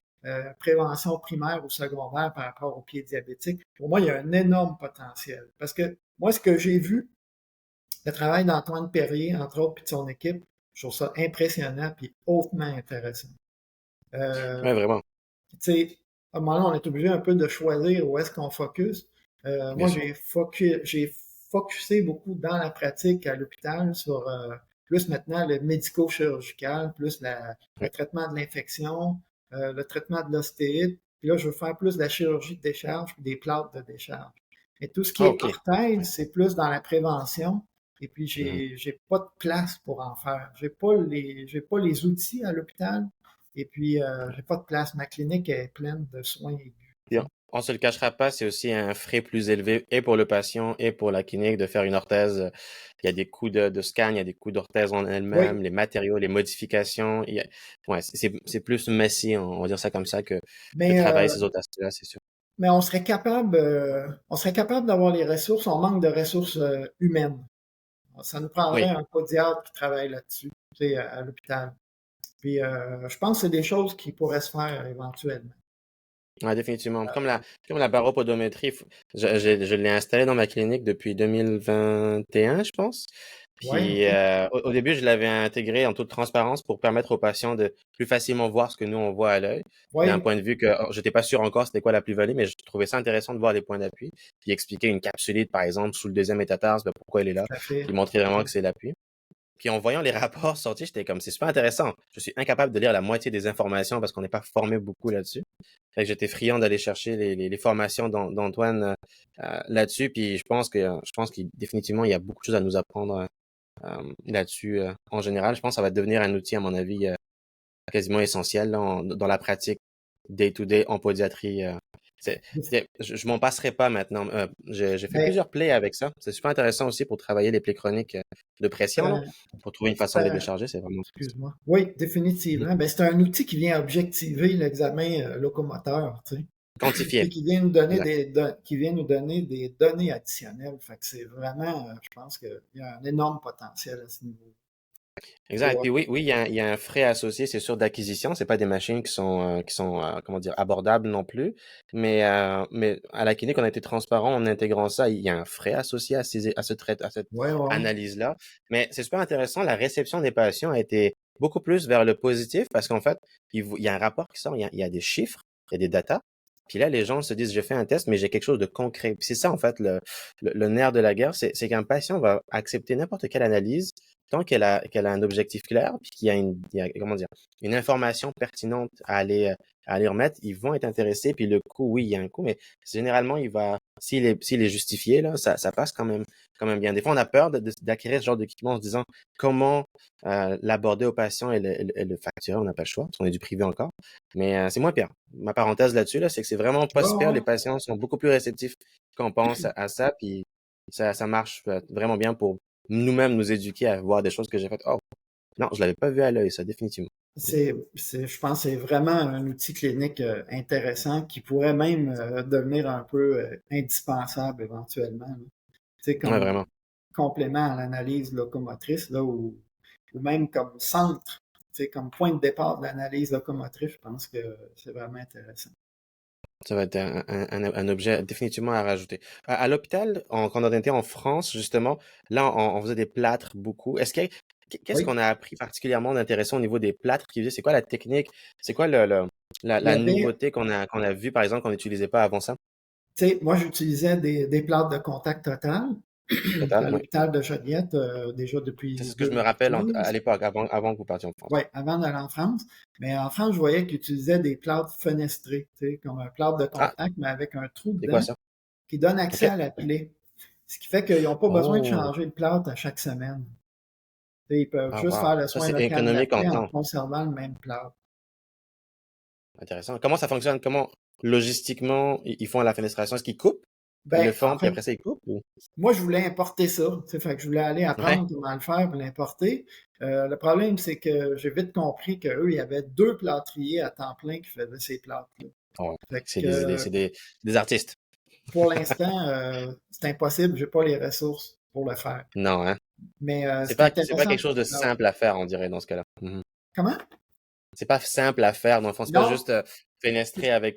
prévention primaire ou secondaire par rapport aux pieds diabétiques. Pour moi, il y a un énorme potentiel. Parce que moi, ce que j'ai vu, le travail d'Antoine Perrier, entre autres, puis de son équipe, je trouve ça impressionnant puis hautement intéressant. Euh, Oui, vraiment, tu sais, à un moment donné, on est obligé un peu de choisir où est-ce qu'on focus. bien Moi, sûr. j'ai focusé beaucoup dans la pratique à l'hôpital sur plus maintenant le médico-chirurgical, plus le Oui. traitement de l'infection, le traitement de l'ostéite. Puis là, je veux faire plus de la chirurgie de décharge puis des plâtres de décharge. Et tout ce qui Ah, est OK. orthèse, Ouais. c'est plus dans la prévention. Et puis, Mhm. j'ai pas de place pour en faire. J'ai pas les outils à l'hôpital. Et puis, j'ai pas de place. Ma clinique est pleine de soins aigus. Puis on se le cachera pas, c'est aussi un frais plus élevé et pour le patient et pour la clinique de faire une orthèse. Il y a des coûts de scan, il y a des coûts d'orthèse en Oui, elle-même, les matériaux, les modifications. Ouais, c'est plus messy, on va dire ça comme ça, que de mais, travailler ces autres aspects-là, c'est sûr. mais on serait capable d'avoir les ressources. On manque de ressources humaines. Ça nous prendrait Oui, un podiatre qui travaille là-dessus, tu sais, à l'hôpital. Puis, je pense que c'est des choses qui pourraient se faire éventuellement. ouais, définitivement. Comme la baropodométrie, je l'ai installée dans ma clinique depuis 2021, je pense. Oui, Puis OK. au début, je l'avais intégré en toute transparence pour permettre aux patients de plus facilement voir ce que nous, on voit à l'œil. D'un Oui, point de vue que je n'étais pas sûr encore c'était quoi la plus-value, mais je trouvais ça intéressant de voir les points d'appui. Puis expliquer une capsulite, par exemple, sous le deuxième métatarse, ben, pourquoi elle est là. tout à fait. Puis montrer vraiment que c'est l'appui. Puis en voyant les rapports sortis, j'étais comme, c'est super intéressant. Je suis incapable de lire la moitié des informations parce qu'on n'est pas formé beaucoup là-dessus. Fait que j'étais friand d'aller chercher les formations d'Antoine là-dessus. Puis je pense qu'il définitivement il y a beaucoup de choses à nous apprendre là-dessus en général. Je pense que ça va devenir un outil, à mon avis, quasiment essentiel là, dans la pratique day-to-day en pédiatrie. Je m'en passerai pas maintenant. J'ai fait Mais, plusieurs plaies avec ça. C'est super intéressant aussi pour travailler les plaies chroniques de pression, là, euh, pour trouver une c'est façon de les un- décharger. C'est vraiment cool, ça. excuse-moi. Oui, Mhm. définitivement. Ben, c'est un outil qui vient objectiver l'examen locomoteur, tu sais. Quantifier. Et qui vient nous donner Exact. qui vient nous donner des données additionnelles. Fait que c'est vraiment, je pense qu'il y a un énorme potentiel à ce niveau. Exact. Pour, Puis oui, il y a un frais associé, c'est sûr, d'acquisition. C'est pas des machines qui sont comment dire, abordables non plus. Mais à la clinique, on a été transparent en intégrant ça. Il y a un frais associé à cette ouais, ouais, ouais. analyse-là. Mais c'est super intéressant. La réception des patients a été beaucoup plus vers le positif parce qu'en fait, il y a un rapport qui sort, il y a des chiffres, il y a des datas. Puis là, les gens se disent, j'ai fait un test, mais j'ai quelque chose de concret. Puis c'est ça, en fait, le nerf de la guerre, c'est qu'un patient va accepter n'importe quelle analyse tant qu'elle a un objectif clair, puis qu'il y a comment dire, une information pertinente à aller remettre, ils vont être intéressés. Puis le coût, oui, il y a un coût, mais généralement, s'il est justifié, là, ça passe quand même bien. Des fois, on a peur d'acquérir ce genre d'équipement en se disant comment l'aborder au patient et le facturer. On n'a pas le choix, parce qu'on est du privé encore. Mais c'est moins pire. Ma parenthèse là-dessus, là, c'est que c'est vraiment pas Ouais, super. ouais. Les patients sont beaucoup plus réceptifs qu'on pense à ça. Puis ça marche vraiment bien pour nous-mêmes nous éduquer à voir des choses que j'ai faites. Oh, non, je l'avais pas vu à l'œil, ça, définitivement. Je pense que c'est vraiment un outil clinique intéressant qui pourrait même devenir un peu indispensable éventuellement, là. Tu sais, Ouais, comme vraiment. complément à l'analyse locomotrice, là, ou même comme centre, tu sais, comme point de départ de l'analyse locomotrice, je pense que c'est vraiment intéressant. Ça va être un objet définitivement à rajouter. À l'hôpital, quand on était en France, justement, là, on faisait des plâtres beaucoup. Qu'est-ce Oui, qu'on a appris particulièrement d'intéressant au niveau des plâtres qu'ils faisaient? C'est quoi la technique? C'est quoi il y la avait, nouveauté qu'on a vu, par exemple, qu'on n'utilisait pas avant ça? tu sais, moi j'utilisais des plates de contact total Total, à oui. l'hôpital de Joliette déjà C'est depuis ce que je me rappelle à 2015. l'époque, avant que vous partiez en France. Oui, avant d'aller en France. Mais en France, je voyais qu'ils utilisaient des plâtres fenestrés, tu sais, comme un plâtre de Ah, contact, mais avec un trou c'est quoi dedans ça? qui donne accès OK. à la plaie. Ce qui fait qu'ils n'ont pas besoin de Oh, changer le plâtre à chaque semaine. Tu sais, ils peuvent ah, juste wow. faire le Ça, soin c'est local de la économique en plaie en temps. conservant le même plâtre. Intéressant. Comment ça fonctionne? Comment, logistiquement, ils font la fenestration? Est-ce qu'ils coupent? Ils le Ben, en font, puis fait, après ça, ils coupent? moi, je voulais importer ça. Tu sais, fait que je voulais aller Ouais. apprendre comment le faire pour l'importer. Le problème, c'est que j'ai vite compris qu'eux, il y avait deux plâtriers à temps plein qui faisaient ces plâtres-là. Oh, Fait c'est que des artistes. pour l'instant, c'est impossible, j'ai pas les ressources pour le faire. Non, hein? Mais c'est C'est pas intéressant quelque pour chose le de cloud. simple à faire, on dirait, dans ce cas-là. Mhm. Comment? C'est pas simple à faire, dans le fond. C'est pas Non, juste fenestrer avec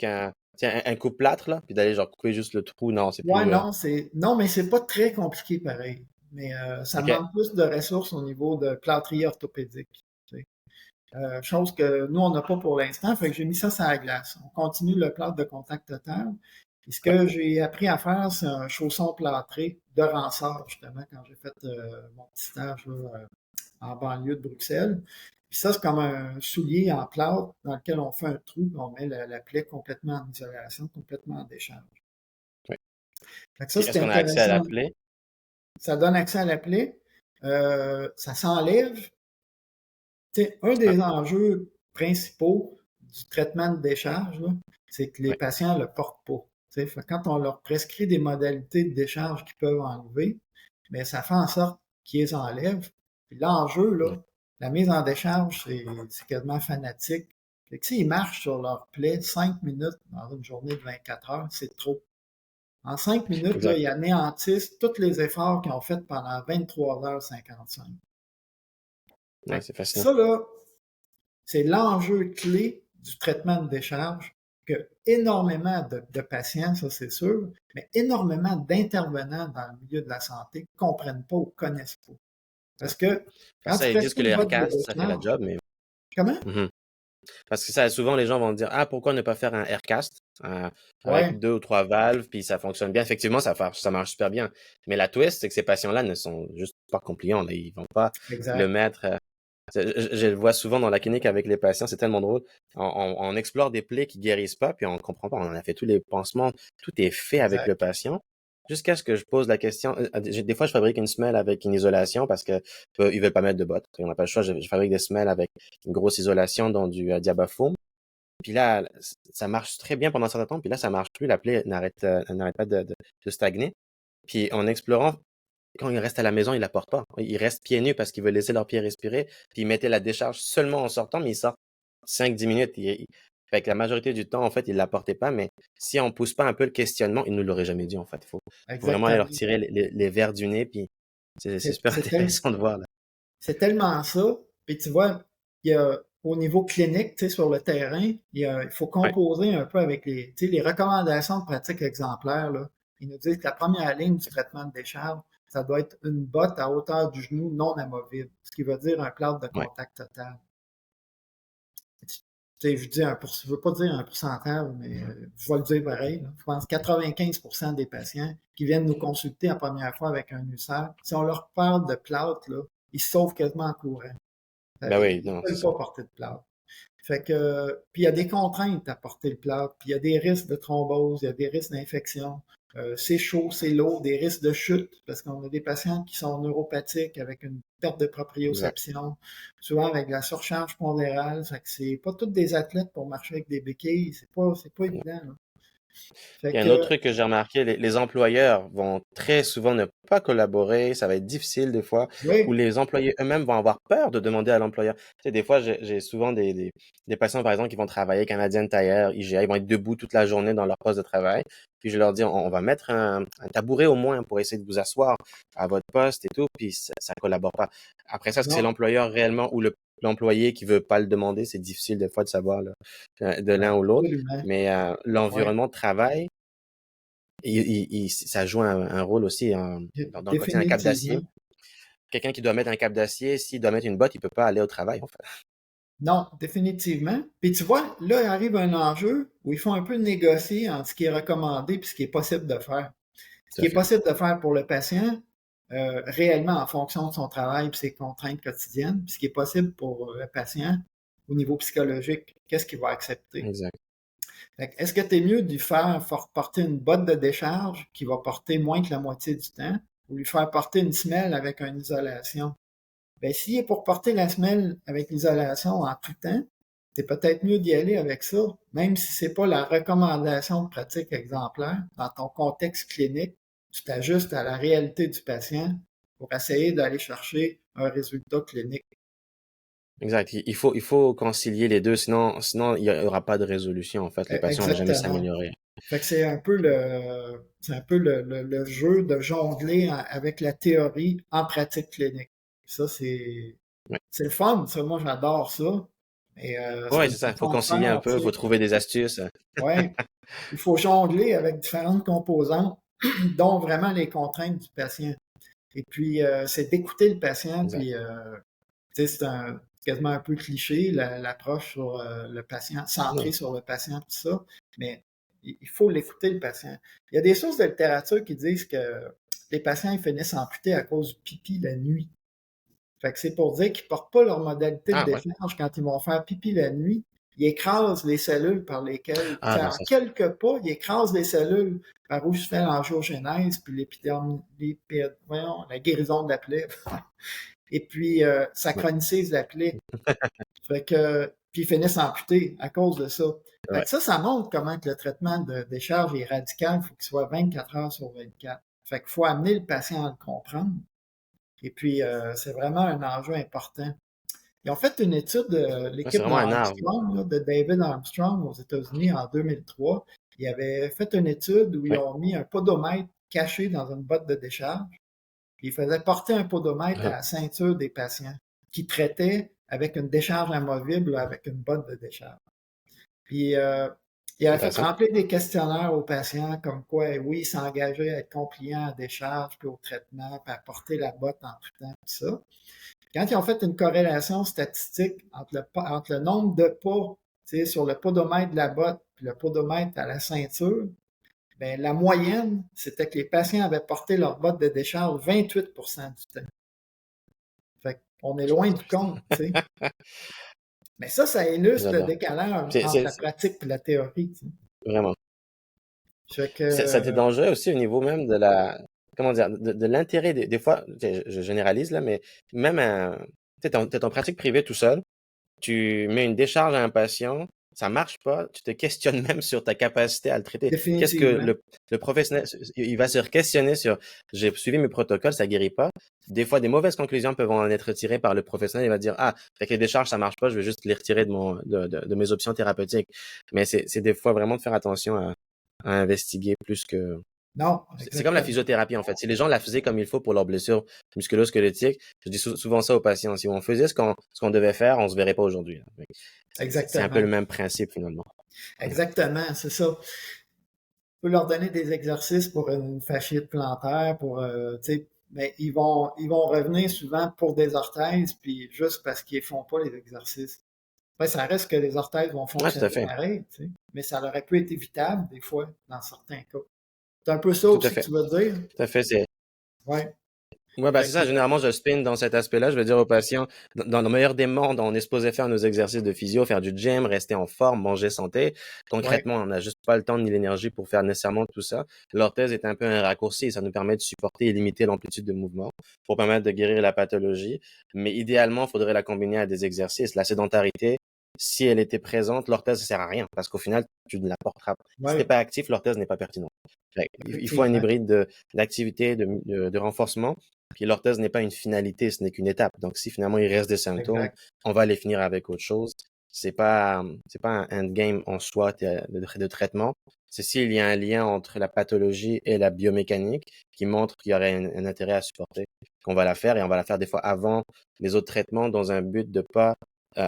tiens, un coupe-plâtre, là, puis d'aller genre couper juste le trou. Non, c'est ouais, plus. non, mais c'est pas très compliqué pareil. Mais ça OK. demande plus de ressources au niveau de plâtrier orthopédique. Tu sais. Chose que nous, on n'a pas pour l'instant, fait que j'ai mis ça sur la glace. On continue le plâtre de contact total. Et ce Ouais. que j'ai appris à faire, c'est un chausson plâtré de Ransard, justement, quand j'ai fait mon petit stage là, en banlieue de Bruxelles. Puis ça, c'est comme un soulier en plâtre dans lequel on fait un trou, on met la plaie complètement en isolation, complètement en décharge. Ouais. Fait que ça, Puis c'est est-ce qu'on a accès à intéressant. la plaie? Ça donne accès à la plaie. Ça s'enlève. Tu sais, un Ah, des enjeux principaux du traitement de décharge, là, c'est que les ouais. patients ne le portent pas. Tu sais, fait que quand on leur prescrit des modalités de décharge qu'ils peuvent enlever, mais ça fait en sorte qu'ils les enlèvent. Puis l'enjeu, là, Ouais. la mise en décharge, c'est quasiment fanatique. Fait que s'ils marchent sur leur plaie 5 minutes dans une journée de 24 heures, c'est trop. En 5 minutes, là, Exact. ils anéantissent tous les efforts qu'ils ont fait pendant 23h55. Ouais, c'est fascinant. Ça, là, c'est l'enjeu clé du traitement de décharge que énormément de patients, ça c'est sûr, mais énormément d'intervenants dans le milieu de la santé ne comprennent pas ou connaissent pas. Ouais. Parce que quand Parce que tu ça, ils disent prescris que une le botte de Aircast, ça fait la décharge, job, mais. comment? Mhm. Parce que ça, souvent, les gens vont dire, ah, pourquoi ne pas faire un Aircast avec Ouais, deux ou trois valves, puis ça fonctionne bien. Effectivement, ça marche super bien. Mais la twist, c'est que ces patients-là ne sont juste pas compliants, là. Ils vont pas le exact, mettre. Je le vois souvent dans la clinique avec les patients, c'est tellement drôle. On explore des plaies qui guérissent pas, puis on comprend pas. On en a fait tous les pansements, tout est fait avec le exact, patient. Jusqu'à ce que je pose la question. Des fois, je fabrique une semelle avec une isolation parce que ils veulent pas mettre de bottes. On n'a pas le choix. Je fabrique des semelles avec une grosse isolation dans du diabafoam. Puis là, ça marche très bien pendant un certain temps. Puis là, ça marche plus. La plaie n'arrête pas de stagner. Puis en explorant, quand ils restent à la maison, ils la portent pas. Ils restent pieds nus parce qu'ils veulent laisser leurs pieds respirer. Puis ils mettaient la décharge seulement en sortant, mais ils sortent 5-10 minutes. Fait que la majorité du temps, en fait, ils la portaient pas. Mais si on pousse pas un peu le questionnement, ils nous l'auraient jamais dit, en fait. Faut vraiment aller leur exactement. tirer les vers du nez. Puis c'est C'est super c'est tel- intéressant de voir, là. c'est tellement ça. Puis tu vois, il y a, au niveau clinique, tu sais, sur le terrain, il faut Ouais, composer un peu avec tu sais, les recommandations de pratique exemplaires, là. Ils nous disent que la première ligne du traitement de décharge, ça doit être une botte à hauteur du genou non amovible, ce qui veut dire un plâtre de ouais. contact total. Tu sais, je veux pas dire un pourcentage, mais je vais le dire pareil, là. Je pense 95% des patients qui viennent nous consulter la première fois avec un ulcère, si on leur parle de plâtre, là, ils se sauvent quasiment en courant. Ben oui, Ils non, c'est veulent ça. pas porter de plâtre. Fait que, puis il y a des contraintes à porter le plâtre, puis il y a des risques de thrombose, il y a des risques d'infection. C'est chaud, c'est lourd, des risques de chute, parce qu'on a des patients qui sont neuropathiques avec une perte de Exact. proprioception, souvent avec de la surcharge pondérale. Fait que c'est pas tous des athlètes pour marcher avec des béquilles, c'est pas évident, là. Fait Il y a un autre que, truc que j'ai remarqué, les employeurs vont très souvent ne pas collaborer, ça va être difficile des fois, ou oui, les employés eux-mêmes vont avoir peur de demander à l'employeur. Tu sais, des fois, j'ai souvent des patients, par exemple, qui vont travailler Canadian Tire, IGA, ils vont être debout toute la journée dans leur poste de travail, puis je leur dis, on va mettre un tabouret au moins pour essayer de vous asseoir à votre poste et tout, puis ça collabore pas. Après ça, est-ce que c'est non, l'employeur réellement ou l'employé qui veut pas le demander? C'est difficile des fois de savoir là, de l'un ou l'autre, absolument. mais Oui, l'environnement de travail, ça joue un rôle aussi dans le quotidien, un cap définitivement. d'acier. Quelqu'un qui doit mettre un cap d'acier, s'il doit mettre une botte, il peut pas aller au travail, en fait. Non, définitivement. Puis tu vois, là, il arrive un enjeu où il faut un peu négocier entre ce qui est recommandé et ce qui est possible de faire. Ce Tout qui à est fait. possible de faire pour le patient, réellement en fonction de son travail et ses contraintes quotidiennes, puis ce qui est possible pour le patient au niveau psychologique, qu'est-ce qu'il va accepter. Exact. Est-ce que tu es mieux de lui faire porter une botte de décharge qui va porter moins que la moitié du temps ou lui faire porter une semelle avec une isolation? Ben, s'il est pour porter la semelle avec l'isolation en tout temps, c'est peut-être mieux d'y aller avec ça, même si c'est pas la recommandation de pratique exemplaire. Dans ton contexte clinique, tu t'ajustes à la réalité du patient pour essayer d'aller chercher un résultat clinique. Exact. Il faut concilier les deux, sinon il y aura pas de résolution, en fait. Le patient va jamais Exactement. s'améliorer. Fait que c'est un peu le jeu de jongler avec la théorie en pratique clinique. Ça, Ouais. c'est le fun, ça. Moi, j'adore ça. Et c'est Ouais, une c'est ça. Il faut façon de concilier un faire, peu, tu il faut sais. trouver des astuces. Ouais. Il faut jongler avec différentes composantes, dont vraiment les contraintes du patient. Et puis, c'est d'écouter le patient, Exact. puis, tu sais, quasiment un peu cliché, l'approche sur le patient, centrée Non. sur le patient, tout ça. Mais il faut l'écouter, le patient. Il y a des sources de littérature qui disent que les patients ils finissent amputés à cause du pipi la nuit. Fait que c'est pour dire qu'ils portent pas leur modalité de Ah ouais. décharge quand ils vont faire pipi la nuit. Ils écrasent les cellules par lesquelles, Ah non, en ça. quelques pas, ils écrasent les cellules par où se fait l'angiogénèse puis voyons, la guérison de la plaie. Et puis, ça Ouais. chronicise la plaie. Fait que, puis ils finissent amputés à cause de ça. Fait Ouais. que ça montre comment que le traitement de décharge est radical. Il faut qu'il soit 24 heures sur 24. Fait qu'il faut amener le patient à le comprendre. Et puis, c'est vraiment un enjeu important. Ils ont fait une étude, Ouais, c'est l'équipe vraiment un art. d'Armstrong, là, de David Armstrong aux États-Unis en 2003. Ils avaient fait une étude où ils Ouais. ont mis un podomètre caché dans une botte de décharge. Puis ils faisaient porter un podomètre à Ah, la ceinture des patients qui traitaient avec une décharge amovible, avec une botte de décharge. Puis il avait fait intéressant. remplir des questionnaires aux patients comme quoi, oui, ils s'engageaient à être compliants à décharge, puis au traitement, puis à porter la botte en tout temps, tout ça. Quand ils ont fait une corrélation statistique entre le nombre de pas sur le podomètre de la botte et le podomètre à la ceinture, ben, la moyenne, c'était que les patients avaient porté leur botte de décharge 28 du temps. Fait qu'on est loin du compte, tu sais. Mais ça illustre le J'adore. décalage C'est, entre c'est, la c'est pratique et la théorie, tu sais. vraiment. Fait que, Ça t'est dangereux aussi au niveau même de comment dire, de l'intérêt des fois, je généralise là, mais même t'es en pratique privée tout seul, tu mets une décharge à un patient, ça marche pas, tu te questionnes même sur ta capacité à le traiter. Qu'est-ce que définitivement, le professionnel, il va se questionner sur, j'ai suivi mes protocoles, ça guérit pas. Des fois, des mauvaises conclusions peuvent en être tirées par le professionnel. Il va dire, ah, fait que les décharges, ça marche pas, je vais juste les retirer de mes options thérapeutiques. Mais c'est des fois vraiment de faire attention à investiguer plus que, non, c'est comme la exactement. physiothérapie, en fait. Si les gens la faisaient comme il faut pour leurs blessures musculo-squelettiques, je dis souvent ça aux patients. Si on faisait ce qu'on devait faire, on se verrait pas aujourd'hui, là. C'est un peu le Exactement. même principe, finalement. Exactement, c'est ça. On peut leur donner des exercices pour une fasciite plantaire, pour, tu sais, mais ils vont revenir souvent pour des orthèses, puis juste parce qu'ils font pas les exercices. Ben, ça reste que les orthèses vont Ouais, tout à fonctionner fait. pareil, tu sais, mais ça aurait pu être évitable, des fois, dans certains cas. C'est un peu ça Tout à aussi que fait. tu veux dire? Tout à fait. Ouais. Ouais, bah, Fait c'est que, ça. Généralement, je spin dans cet aspect-là. Je vais dire aux patients, dans le meilleur des mondes, on est supposé faire nos exercices de physio, faire du gym, rester en forme, manger santé. ouais, Concrètement, on n'a juste pas le temps ni l'énergie pour faire nécessairement tout ça. L'orthèse est un peu un raccourci. Ça nous permet de supporter et limiter l'amplitude de mouvement pour permettre de guérir la pathologie. Mais idéalement, il faudrait la combiner à des exercices. La sédentarité, si elle était présente, l'orthèse ne sert à rien parce qu'au final, tu ne la porteras pas. Si t'es Oui, pas actif, l'orthèse n'est pas pertinente. Il faut un effectivement. hybride d'activité, de renforcement. Puis l'orthèse n'est pas une finalité, ce n'est qu'une étape. Donc si finalement il reste des symptômes, Exact. on va les finir avec autre chose. C'est pas un endgame en soi de traitement. C'est s'il y a un lien entre la pathologie et la biomécanique qui montre qu'il y aurait un intérêt à supporter, qu'on va la faire et on va la faire des fois avant les autres traitements dans un but de pas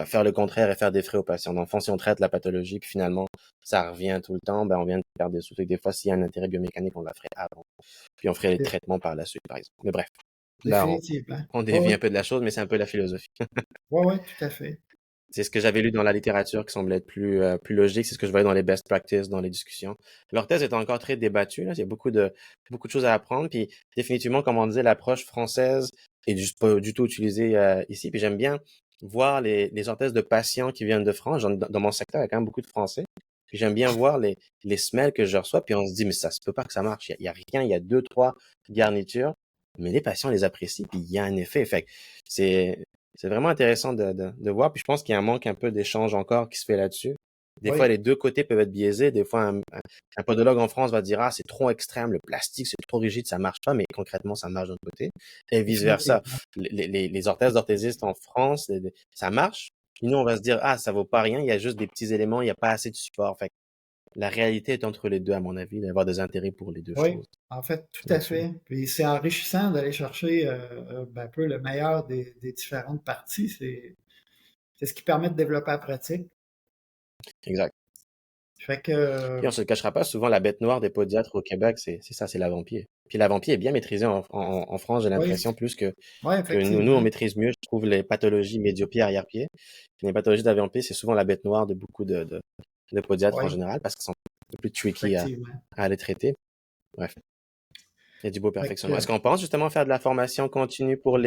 faire le contraire et faire des frais aux patients. Dans le fond, si on traite la pathologie puis finalement ça revient tout le temps, ben on vient de perdre des sous. Des fois, s'il y a un intérêt biomécanique, on la ferait avant. Puis on ferait les Dé- traitements par la suite, par exemple. Mais bref, là, Définitivement. on Oui, dévie oui, un peu de la chose, mais c'est un peu la philosophie. oui, oui, tout à fait. C'est ce que j'avais lu dans la littérature qui semblait être plus logique. C'est ce que je voyais dans les best practices, dans les discussions. L'orthèse est encore très débattue, là. Il y a beaucoup de choses à apprendre. Puis définitivement, comme on disait, l'approche française est juste pas du tout utilisée ici. Puis j'aime bien voir les orthèses de patients qui viennent de France. Dans mon secteur, il y a quand même beaucoup de Français. Puis j'aime bien voir les semelles que je reçois. Puis on se dit, mais ça se peut pas que ça marche. Il y a rien. Il y a deux, trois garnitures. Mais les patients les apprécient. Puis il y a un effet. Fait que c'est vraiment intéressant de voir. Puis je pense qu'il y a un manque un peu d'échange encore qui se fait là-dessus. Des fois, Oui, les deux côtés peuvent être biaisés. Des fois, un podologue en France va dire, ah, c'est trop extrême, le plastique, c'est trop rigide, ça marche pas, mais concrètement, ça marche de l'autre côté. Et vice-versa. définitivement. Les orthèses d'orthésistes en France, ça marche. Puis nous, on va se dire, ah, ça vaut pas rien, il y a juste des petits éléments, il n'y a pas assez de support. Fait que la réalité est entre les deux, à mon avis, d'avoir des intérêts pour les deux Oui, choses en fait, tout à là-dessus. fait. Puis c'est enrichissant d'aller chercher ben, un peu le meilleur des différentes parties. C'est ce qui permet de développer la pratique. Exact. Fait que, Puis on se le cachera pas, souvent la bête noire des podiatres au Québec, c'est ça, c'est l'avant-pied. Puis l'avant-pied est bien maîtrisé en France, j'ai oui, l'impression, plus oui, que nous, on effectivement. maîtrise mieux, je trouve, les pathologies médio-pied, arrière-pied. Les pathologies d'avant-pied, c'est souvent la bête noire de beaucoup de podiatres en Oui, général, parce qu'ils sont un peu plus tricky effectivement. à les traiter. Bref, il y a du beau Fait perfectionnement. Est-ce que, qu'on pense justement faire de la formation continue pour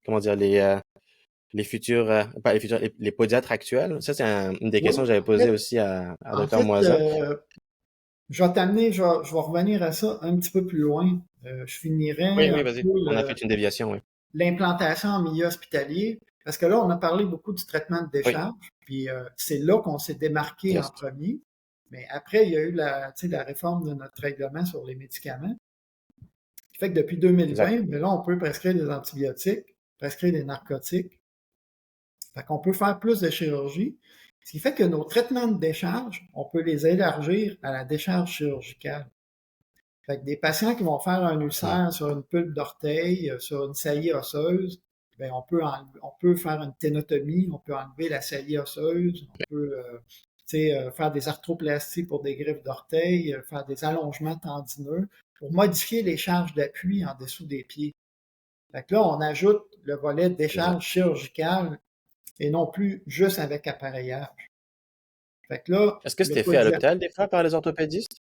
comment dire, les futurs, pas les futurs, les podiatres actuels? Ça, c'est une des oui, questions que j'avais posées aussi à en Dr. fait, Moisa. je vais t'amener, je vais revenir à ça un petit peu plus loin. Je finirai Oui, un oui, vas-y. peu On a fait une déviation, oui. l'implantation en milieu hospitalier, parce que là, on a parlé beaucoup du traitement de Oui, décharge, puis c'est là qu'on s'est démarqué en yes, premier. Mais après, il y a eu tu sais, la réforme de notre règlement sur les médicaments, qui fait que depuis exact. 2020, mais là, on peut prescrire des antibiotiques, prescrire des narcotiques. Fait qu'on peut faire plus de chirurgie, ce qui fait que nos traitements de décharge, on peut les élargir à la décharge chirurgicale. Fait que des patients qui vont faire un Mm. ulcère sur une pulpe d'orteil, sur une saillie osseuse, ben on peut faire une ténotomie, on peut enlever la saillie osseuse, on peut faire des arthroplasties pour des griffes d'orteil, faire des allongements tendineux pour modifier les charges d'appui en dessous des pieds. Fait que là, on ajoute le volet Exact. décharge chirurgicale et non plus juste avec appareillage. Fait que là, Est-ce que le c'était fait à podiatre, l'hôpital des fois par les orthopédistes?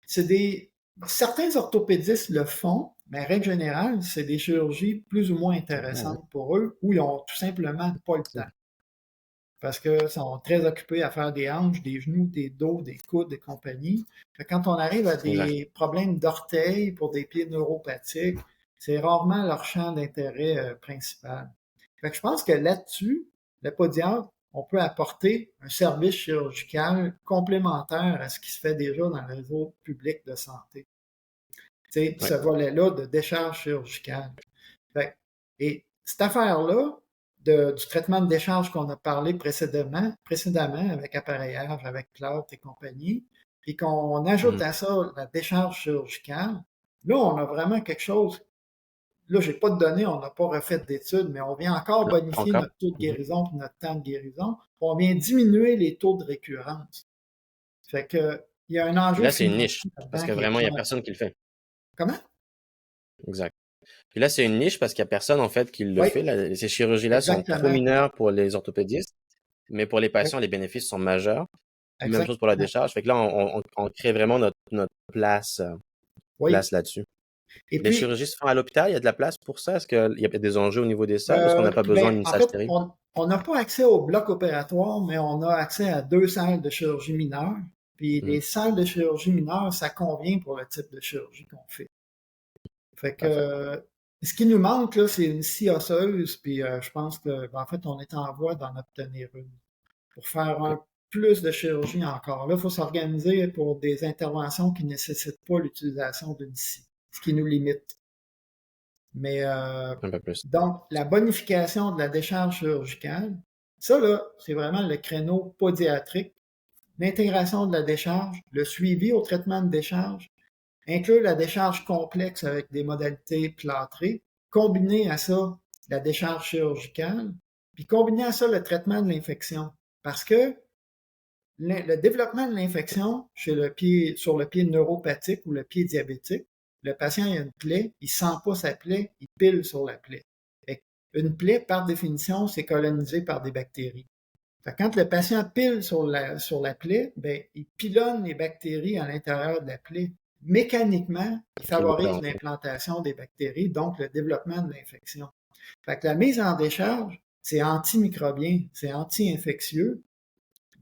c'est des certains orthopédistes le font, mais en règle générale, c'est des chirurgies plus ou moins Ah, ouais. intéressantes pour eux, où ils ont tout simplement pas le temps. Parce qu'ils sont très occupés à faire des hanches, des genoux, des dos, des coudes et compagnie. Quand on arrive à Exact. des problèmes d'orteil pour des pieds neuropathiques, c'est rarement leur champ d'intérêt principal. Fait que je pense que là-dessus, le podiatre, on peut apporter un service chirurgical complémentaire à ce qui se fait déjà dans le réseau public de santé. Tu sais, Oui. ce volet-là de décharge chirurgicale. Fait, et cette affaire-là, du traitement de décharge qu'on a parlé précédemment avec appareillage, avec plâtre et compagnie, puis qu'on ajoute Mhm. à ça la décharge chirurgicale, là, on a vraiment quelque chose. Là, j'ai pas de données, on n'a pas refait d'études, mais on vient encore Non, pas bonifier encore. notre taux de Mhm. guérison et notre temps de guérison. On vient diminuer les taux de récurrence. Fait que, il y a un Puis enjeu là, c'est une niche, financier parce là-dedans que qui est vraiment, il y a vraiment personne qui le fait. comment? Exact. Puis là, c'est une niche parce qu'il y a personne, en fait, qui le Oui, fait. Ces chirurgies-là sont trop exactement. mineures pour les orthopédistes, mais pour les Oui, patients, les bénéfices sont majeurs. Même chose pour la exactement. décharge. Fait que là, on crée vraiment notre Oui. place là-dessus. Et Les puis, chirurgies se font à l'hôpital, il y a de la place pour ça? Est-ce qu'il y a des enjeux au niveau des salles ou est-ce qu'on n'a pas besoin ben, d'une en salle fait, stérile? on n'a pas accès au bloc opératoire, mais on a accès à 2 salles de chirurgie mineure. Puis Mhm. les salles de chirurgie mineure, ça convient pour le type de chirurgie qu'on fait. Fait que Parfait. Ce qui nous manque, là, c'est une scie osseuse, puis je pense que, en fait, on est en voie d'en obtenir une. Pour faire plus de chirurgie encore. Là, il faut s'organiser pour des interventions qui ne nécessitent pas l'utilisation d'une scie, ce qui nous limite. Mais Un peu plus. donc, la bonification de la décharge chirurgicale, ça, là, c'est vraiment le créneau podiatrique. L'intégration de la décharge, le suivi au traitement de décharge, inclure la décharge complexe avec des modalités plâtrées, combiner à ça la décharge chirurgicale, puis combiner à ça le traitement de l'infection. Parce que le développement de l'infection sur le pied neuropathique ou le pied diabétique, le patient a une plaie, il sent pas sa plaie, il pile sur la plaie. Une plaie, par définition, c'est colonisé par des bactéries. Quand le patient pile sur la plaie, ben, il pilonne les bactéries à l'intérieur de la plaie. Mécaniquement, il favorise l'implantation des bactéries, donc le développement de l'infection. La mise en décharge, c'est antimicrobien, c'est anti-infectieux.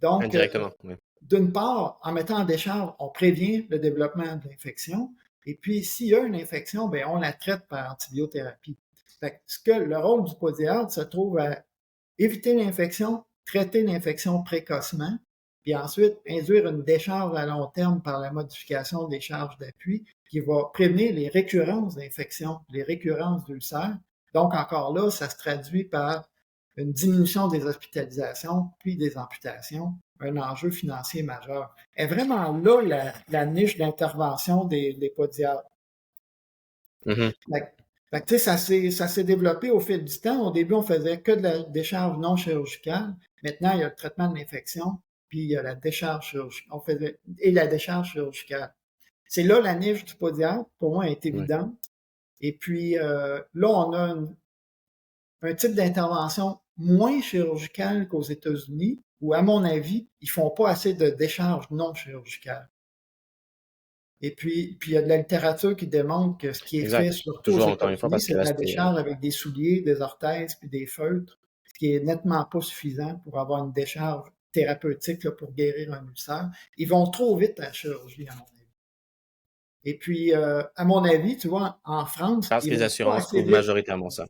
Donc, indirectement, oui. d'une part, en mettant en décharge, on prévient le développement de l'infection. Et puis, s'il y a une infection, ben, on la traite par antibiothérapie. Le rôle du podiatre se trouve à éviter l'infection, traiter l'infection précocement, puis ensuite induire une décharge à long terme par la modification des charges d'appui qui va prévenir les récurrences d'infections, les récurrences d'ulcères. Donc, encore là, ça se traduit par une diminution des hospitalisations, puis des amputations, un enjeu financier majeur. Est vraiment là la niche d'intervention des podiatres. Mm-hmm. Ça s'est développé au fil du temps. Au début, on faisait que de la décharge non chirurgicale. Maintenant, il y a le traitement de l'infection, puis il y a la décharge chirurgicale. Et la décharge chirurgicale. C'est là la niche du podiatre, pour moi, est évidente. Oui. Et puis, là, on a un type d'intervention moins chirurgicale qu'aux États-Unis, où, à mon avis, ils font pas assez de décharge non chirurgicale. Et puis, il y a de la littérature qui démontre que ce qui est fait surtout aux États-Unis, c'est de la décharge avec des souliers, des orthèses, puis des feutres, ce qui est nettement pas suffisant pour avoir une décharge thérapeutique là, pour guérir un ulcère. Ils vont trop vite à la chirurgie, à mon avis. Et puis, à mon avis, tu vois, en France... Parce que les assurances couvrent majoritairement ça.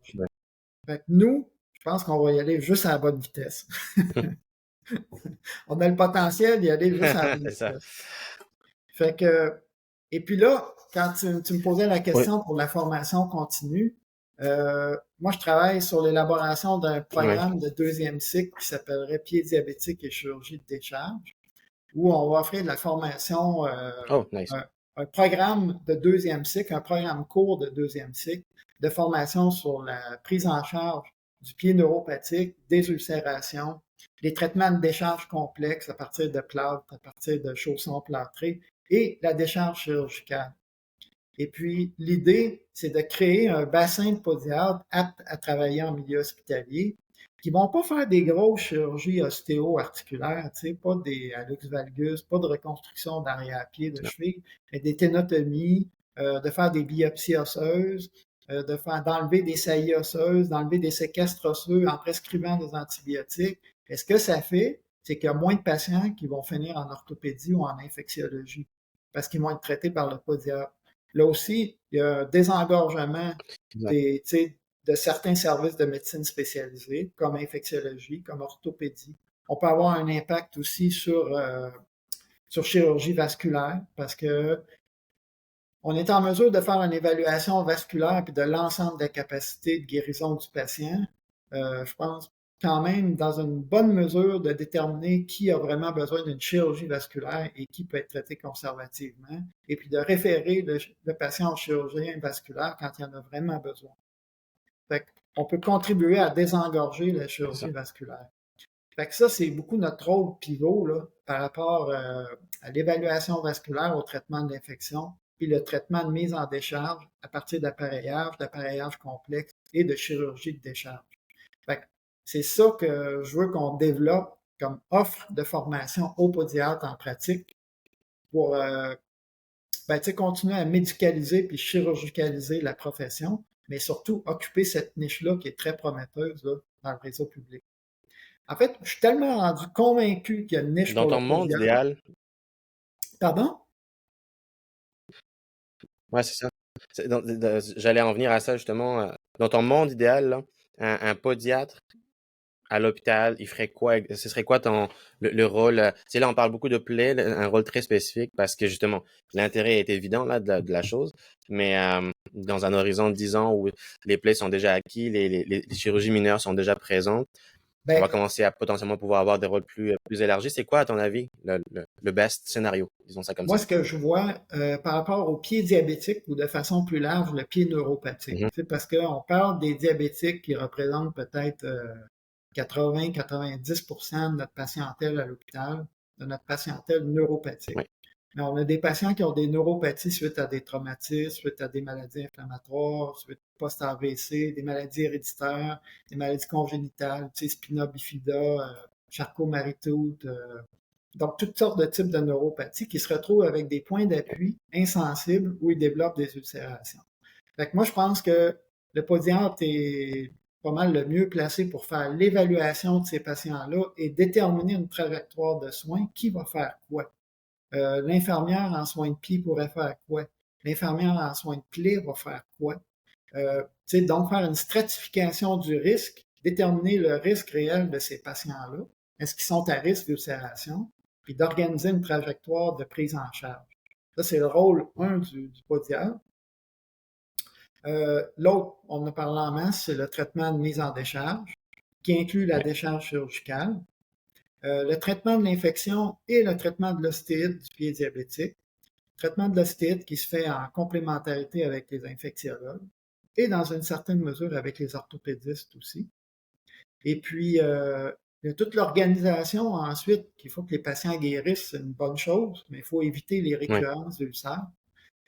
Ouais. Nous, je pense qu'on va y aller juste à la bonne vitesse. On a le potentiel d'y aller juste à la bonne vitesse. Fait que... Et puis là, quand tu me posais la question pour la formation continue, moi, je travaille sur l'élaboration d'un programme de deuxième cycle qui s'appellerait Pied diabétique et chirurgie de décharge, où on va offrir de la formation, un programme de deuxième cycle, un programme court de deuxième cycle, de formation sur la prise en charge du pied neuropathique, des ulcérations, les traitements de décharge complexes à partir de plâtre, à partir de chaussons plâtrés, et la décharge chirurgicale. Et puis, l'idée, c'est de créer un bassin de podiatres aptes à travailler en milieu hospitalier, qui vont pas faire des grosses chirurgies ostéo-articulaires, tu sais, pas des hallux valgus, pas de reconstruction d'arrière-pied, de cheville, mais des ténotomies, de faire des biopsies osseuses, d'enlever des saillies osseuses, d'enlever des séquestres osseux en prescrivant des antibiotiques. Et ce que ça fait, c'est qu'il y a moins de patients qui vont finir en orthopédie ou en infectiologie parce qu'ils vont être traités par le podiatre. Là aussi, il y a un désengorgement de certains services de médecine spécialisés, comme infectiologie, comme orthopédie. On peut avoir un impact aussi sur chirurgie vasculaire parce que on est en mesure de faire une évaluation vasculaire puis de l'ensemble des capacités de guérison du patient. Je pense quand même dans une bonne mesure de déterminer qui a vraiment besoin d'une chirurgie vasculaire et qui peut être traité conservativement, et puis de référer le patient au chirurgien vasculaire quand il y en a vraiment besoin. Fait qu'on peut contribuer à désengorger la chirurgie vasculaire. Fait que ça, c'est beaucoup notre rôle pivot là, par rapport à l'évaluation vasculaire, au traitement de l'infection, puis le traitement de mise en décharge à partir d'appareillage complexe et de chirurgie de décharge. Fait que c'est ça que je veux qu'on développe comme offre de formation aux podiatres en pratique pour continuer à médicaliser puis chirurgicaliser la profession, mais surtout occuper cette niche-là qui est très prometteuse là, dans le réseau public. En fait, je suis tellement rendu convaincu qu'il y a une niche dans ton monde idéal. Pardon? Ouais, c'est ça. J'allais en venir à ça justement. Dans ton monde idéal, là, un podiatre à l'hôpital, il ferait quoi? Ce serait quoi le rôle? Tu sais, là, on parle beaucoup de plaies, un rôle très spécifique parce que justement, l'intérêt est évident là, de la chose, mais dans un horizon de 10 ans où les plaies sont déjà acquis, les chirurgies mineures sont déjà présentes, on va Ben, commencer à potentiellement pouvoir avoir des rôles plus élargis. C'est quoi, à ton avis, le best scénario? Disons ça comme moi, ça. ce que je vois par rapport au pied diabétique ou de façon plus large, le pied neuropathique, Mhm. c'est parce qu'on parle des diabétiques qui représentent peut-être 80-90% de notre patientèle à l'hôpital, de notre patientèle neuropathique. Oui, Mais on a des patients qui ont des neuropathies suite à des traumatismes, suite à des maladies inflammatoires, suite post-AVC, des maladies héréditaires, des maladies congénitales, tu sais, spina bifida, Charcot-Marie-Tooth, donc toutes sortes de types de neuropathie qui se retrouvent avec des points d'appui insensibles où ils développent des ulcérations. Fait que moi, je pense que le podiatre est pas mal le mieux placé pour faire l'évaluation de ces patients-là et déterminer une trajectoire de soins. Qui va faire quoi? L'infirmière en soins de pied pourrait faire quoi? L'infirmière en soins de plaie va faire quoi? Donc, faire une stratification du risque, déterminer le risque réel de ces patients-là. Est-ce qu'ils sont à risque d'ulcération? Puis d'organiser une trajectoire de prise en charge. Ça, c'est le rôle 1 du podiatre. L'autre, on en a parlé en masse, c'est le traitement de mise en décharge, qui inclut la oui, décharge chirurgicale, le traitement de l'infection et le traitement de l'ostéite du pied diabétique, traitement de l'ostéite qui se fait en complémentarité avec les infectiologues et dans une certaine mesure avec les orthopédistes aussi. Et puis, il y a toute l'organisation ensuite, qu'il faut que les patients guérissent, c'est une bonne chose, mais il faut éviter les oui. récurrences d'ulcères.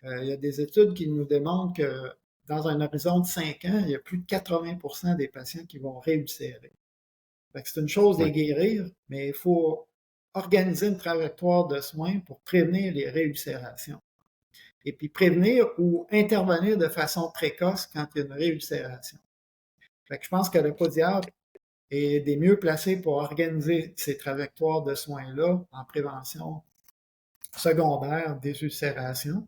Il y a des études qui nous démontrent que dans un horizon de 5 ans, il y a plus de 80% des patients qui vont réulcérer. C'est une chose de Oui. guérir, mais il faut organiser une trajectoire de soins pour prévenir les réulcérations. Et puis prévenir ou intervenir de façon précoce quand il y a une réulcération. Je pense que le podiatre est des mieux placés pour organiser ces trajectoires de soins-là en prévention secondaire des ulcérations.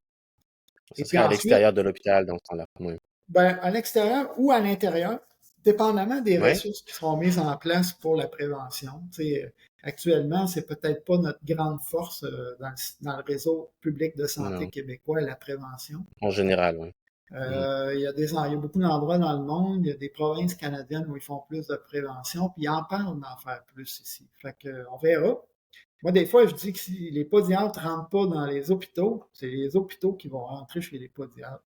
Et Ça puis serait à ensuite, l'extérieur de l'hôpital dans ce temps-là. Oui. ben, à l'extérieur ou à l'intérieur, dépendamment des Oui? ressources qui seront mises en place pour la prévention. Actuellement, c'est peut-être pas notre grande force dans le réseau public de santé Non. québécois, la prévention. En général, oui. Mhm. Il y a beaucoup d'endroits dans le monde, il y a des provinces canadiennes où ils font plus de prévention, puis ils en parlent d'en faire plus ici. On verra. Moi, des fois, je dis que si les podiatres ne rentrent pas dans les hôpitaux, c'est les hôpitaux qui vont rentrer chez les podiatres.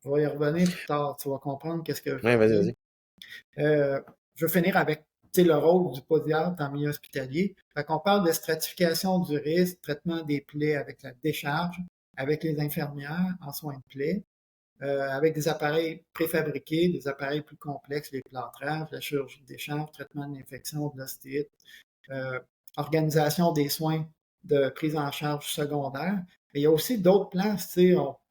On va y revenir plus tard, tu vas comprendre qu'est-ce que je Oui, veux vas-y, dire. vas-y. Je vais finir avec le rôle du podiatre en milieu hospitalier. On parle de stratification du risque, traitement des plaies avec la décharge, avec les infirmières en soins de plaies, avec des appareils préfabriqués, des appareils plus complexes, les plâtrages, la chirurgie de décharge, traitement de l'infection, de l'ostéite, euh, organisation des soins de prise en charge secondaire. Mais il y a aussi d'autres plans.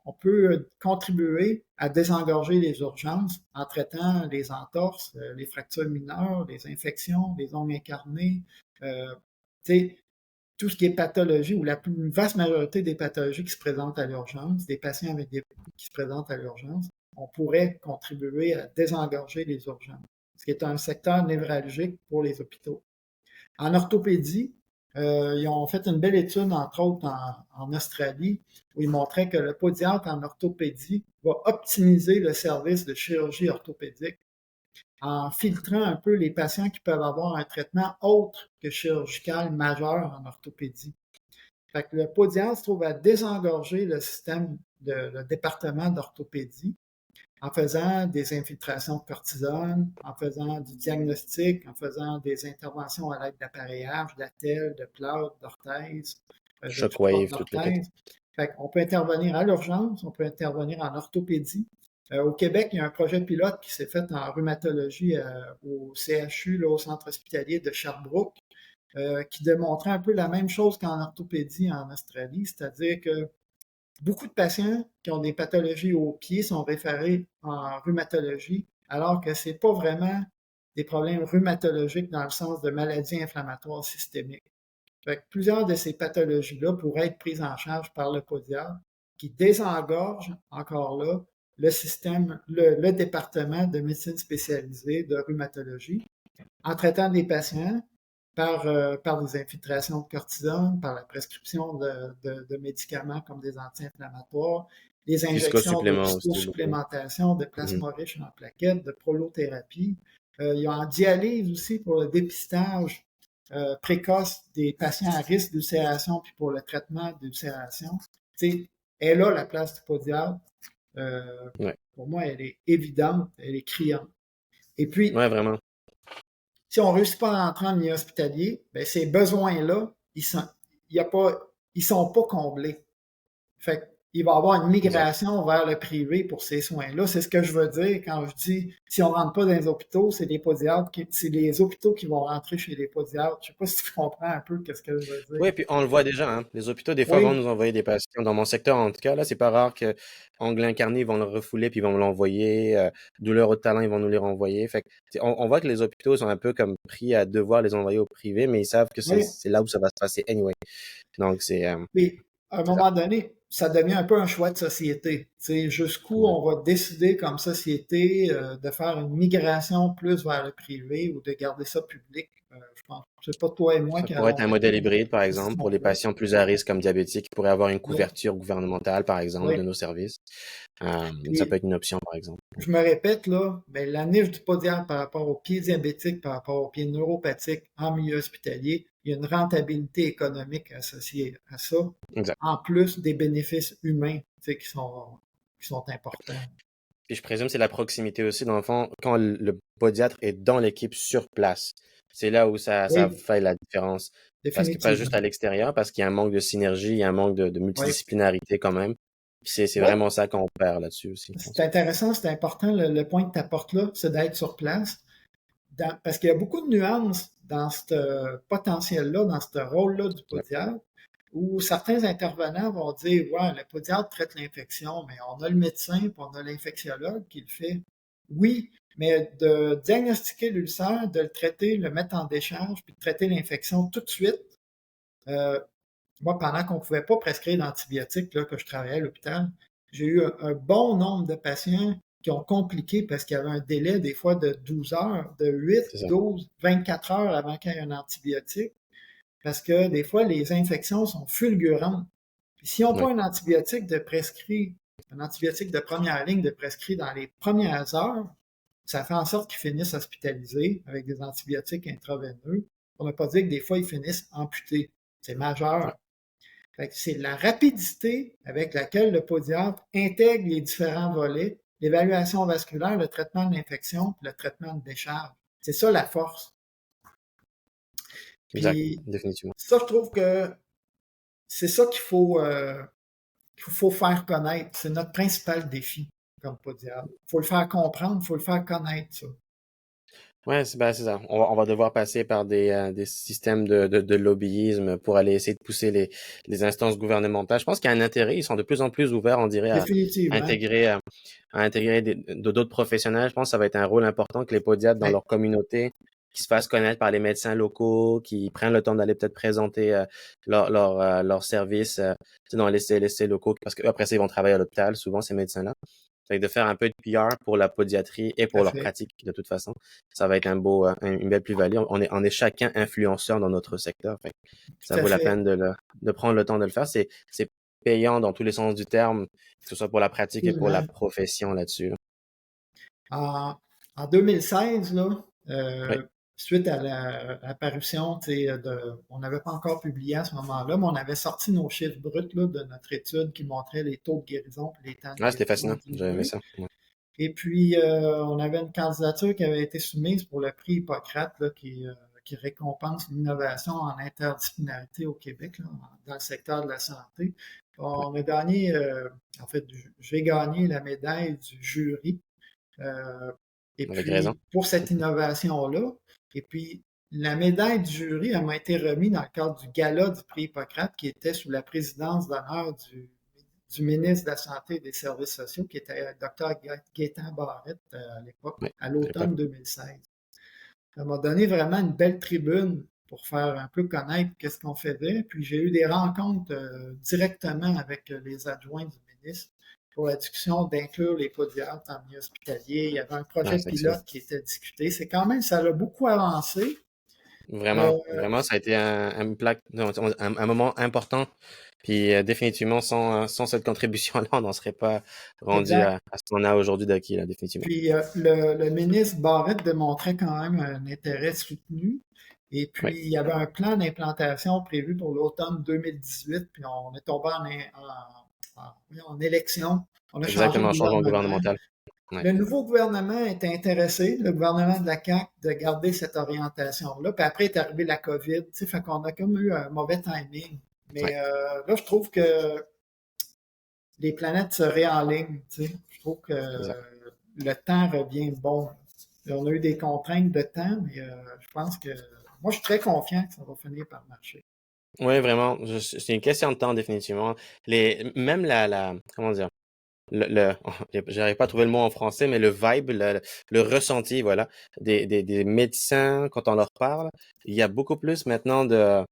On peut contribuer à désengorger les urgences en traitant les entorses, les fractures mineures, les infections, les ongles incarnés. Euh, tout ce qui est pathologie ou la plus vaste majorité des pathologies qui se présentent à l'urgence, des patients qui se présentent à l'urgence, on pourrait contribuer à désengorger les urgences, ce qui est un secteur névralgique pour les hôpitaux. En orthopédie, ils ont fait une belle étude, entre autres en Australie, où ils montraient que le podiatre en orthopédie va optimiser le service de chirurgie orthopédique en filtrant un peu les patients qui peuvent avoir un traitement autre que chirurgical majeur en orthopédie. Le podiatre se trouve à désengorger le système le département d'orthopédie en faisant des infiltrations de cortisone, en faisant du diagnostic, en faisant des interventions à l'aide d'appareillage, d'attelles, de plâtres, d'orthèses, de toutes sortes Shockwave, tout le kit. d'orthèses. On peut intervenir à l'urgence, on peut intervenir en orthopédie. Au Québec, il y a un projet pilote qui s'est fait en rhumatologie au CHU, là, au centre hospitalier de Sherbrooke, qui démontrait un peu la même chose qu'en orthopédie en Australie, c'est-à-dire que beaucoup de patients qui ont des pathologies aux pieds sont référés en rhumatologie, alors que ce n'est pas vraiment des problèmes rhumatologiques dans le sens de maladies inflammatoires systémiques. Plusieurs de ces pathologies-là pourraient être prises en charge par le podiatre, qui désengorge, encore là, le département de médecine spécialisée de rhumatologie en traitant des patients par des infiltrations de cortisone, par la prescription de médicaments comme des anti-inflammatoires, des injections de Viscosupplément aussi beaucoup. viscosupplémentation, de Mhm. plasma riche en plaquettes, de prolothérapie. Il y a en dialyse aussi pour le dépistage précoce des patients à risque d'ulcération puis pour le traitement d'ulcération. Elle est là la place du podiatre. Ouais. Pour moi, elle est évidente, elle est criante. Et puis, Ouais, vraiment. si on ne réussit pas à rentrer en milieu hospitalier, ben ces besoins-là, ils sont pas comblés. Fait qu'il va y avoir une Exact. migration vers le privé pour ces soins-là. C'est ce que je veux dire quand je dis si on ne rentre pas dans les hôpitaux, c'est les hôpitaux qui vont rentrer chez les podiatres. Je ne sais pas si tu comprends un peu ce que je veux dire. Oui, puis on le voit déjà, hein. Les hôpitaux, des fois, vont Oui, nous envoyer des patients. Dans mon secteur, en tout cas, là, c'est pas rare que angle incarné, ils vont le refouler, puis ils vont me l'envoyer. Douleur au talent, ils vont nous les renvoyer. Fait que, on voit que les hôpitaux sont un peu comme pris à devoir les envoyer au privé, mais ils savent que oui. c'est là où ça va se passer anyway. Donc, Mais à un c'est ça. moment donné, ça devient un peu un choix de société. Jusqu'où Ouais. on va décider comme société de faire une migration plus vers le privé ou de garder ça public. Je pense que c'est pas toi et moi Ça qui pourrait être allons un mettre modèle hybride, par cette exemple, pour les décision-là. patients plus à risque comme diabétiques, qui pourraient avoir une Oui, couverture gouvernementale, par exemple, de oui. nos services. Ça peut Puis, être une option, par exemple. je me répète, là, mais la niche du podiatre par rapport aux pieds diabétiques, par rapport aux pieds neuropathiques en milieu hospitalier, il y a une rentabilité économique associée à ça, Exact. en plus des bénéfices humains qui sont importants. Puis je présume que c'est la proximité aussi, dans le fond, quand le podiatre est dans l'équipe sur place. C'est là où ça Oui, fait la différence. Parce que pas juste définitivement. à l'extérieur, parce qu'il y a un manque de synergie, il y a un manque de Oui. multidisciplinarité quand même. Puis c'est Oui, vraiment ça qu'on perd là-dessus aussi, je c'est pense. intéressant, c'est important. Le point que tu apportes là, c'est d'être sur place. Parce qu'il y a beaucoup de nuances dans ce potentiel-là, dans ce rôle-là du Ouais, podiatre, où certains intervenants vont dire, ouais, le podiatre traite l'infection, mais on a le médecin, puis on a l'infectiologue qui le fait. Oui, mais de diagnostiquer l'ulcère, de le traiter, le mettre en décharge, puis de traiter l'infection tout de suite, euh, moi, pendant qu'on ne pouvait pas prescrire d'antibiotiques, là, que je travaillais à l'hôpital, j'ai eu un bon nombre de patients qui ont compliqué parce qu'il y avait un délai des fois de 12 heures, de 8, c'est ça. 12, 24 heures avant qu'il y ait un antibiotique, parce que des fois, les infections sont fulgurantes. Puis s'ils n'ont pas Ouais, un antibiotique de prescrit, un antibiotique de première ligne de prescrit dans les premières heures, ça fait en sorte qu'ils finissent hospitalisés avec des antibiotiques intraveineux. On ne pas dire que des fois, ils finissent amputés. C'est ouais. majeur. C'est la rapidité avec laquelle le podiatre intègre les différents volets, l'évaluation vasculaire, le traitement de l'infection, puis le traitement de décharge. C'est ça la force. Exact, Puis définitivement. ça, je trouve que c'est ça qu'il faut faire connaître. C'est notre principal défi comme podiatre. Il faut le faire comprendre, il faut le faire connaître, ça. Ouais, c'est ça. On va devoir passer par des systèmes de lobbyisme pour aller essayer de pousser les instances gouvernementales. Je pense qu'il y a un intérêt. Ils sont de plus en plus ouverts, on dirait, Définitivement. intégrer, à intégrer d'autres professionnels. Je pense que ça va être un rôle important que les podiatres dans Oui, leur communauté, qui se fassent connaître par les médecins locaux, qui prennent le temps d'aller peut-être présenter leurs services tu sais, dans les CLSC locaux, parce qu'après ça, ils vont travailler à l'hôpital, souvent, ces médecins-là. Fait que de faire un peu de PR pour la podiatrie et tout à pour leur fait. pratique, de toute façon, ça va être une belle plus-value. On est chacun influenceur dans notre secteur. Fait que ça Tout à vaut la fait. peine de prendre le temps de le faire. C'est payant dans tous les sens du terme, que ce soit pour la pratique et pour la Absolument. profession là-dessus, là. En, en 2016, là, Oui, suite à l'apparition, on n'avait pas encore publié à ce moment-là, mais on avait sorti nos chiffres bruts là, de notre étude qui montrait les taux de guérison et les temps de ah, c'était guérison fascinant. J'avais aimé diminués. ça. Ouais. Et puis, on avait une candidature qui avait été soumise pour le prix Hippocrate là, qui récompense l'innovation en interdisciplinarité au Québec là, dans le secteur de la santé. Ouais. On a gagné, en fait, j'ai gagné la médaille du jury euh, et Avec raison. puis, pour cette innovation-là, et puis, la médaille du jury, elle m'a été remise dans le cadre du gala du prix Hippocrate qui était sous la présidence d'honneur du ministre de la Santé et des Services sociaux, qui était Dr. Gaétan Barrette à l'époque, Oui, à à l'époque. l'automne 2016. Ça m'a donné vraiment une belle tribune pour faire un peu connaître qu'est-ce qu'on faisait. Puis j'ai eu des rencontres directement avec les adjoints du ministre. pour la discussion d'inclure les podiatres en milieu hospitalier. Il y avait un Ah, projet c'est excellent. pilote qui était discuté. C'est quand même, ça a beaucoup avancé. Vraiment, Euh, vraiment, ça a été non, un moment important. Puis définitivement, sans cette contribution-là, on n'en serait pas rendu exact. à ce qu'on a aujourd'hui d'acquis, là, définitivement. Puis le ministre Barrette démontrait quand même un intérêt soutenu. Et Oui, puis, il y avait un plan d'implantation prévu pour l'automne 2018, puis on est tombé en élection. On a changé de exactement, changement gouvernement. gouvernemental. Ouais. Le nouveau gouvernement est intéressé, le gouvernement de la CAQ, de garder cette orientation-là. Puis après est arrivé la COVID, tu sais, fait qu'on a comme eu un mauvais timing. Ouais. Mais là, je trouve que les planètes se réalignent, tu sais. Je trouve que Exact. le temps revient bon. On a eu des contraintes de temps, mais je pense que moi, je suis très confiant que ça va finir par marcher. Oui, vraiment, c'est une question de temps, définitivement. Même comment dire, le j'arrive pas à trouver le mot en français, mais le vibe, le ressenti, voilà, des médecins quand on leur parle, il y a beaucoup plus maintenant de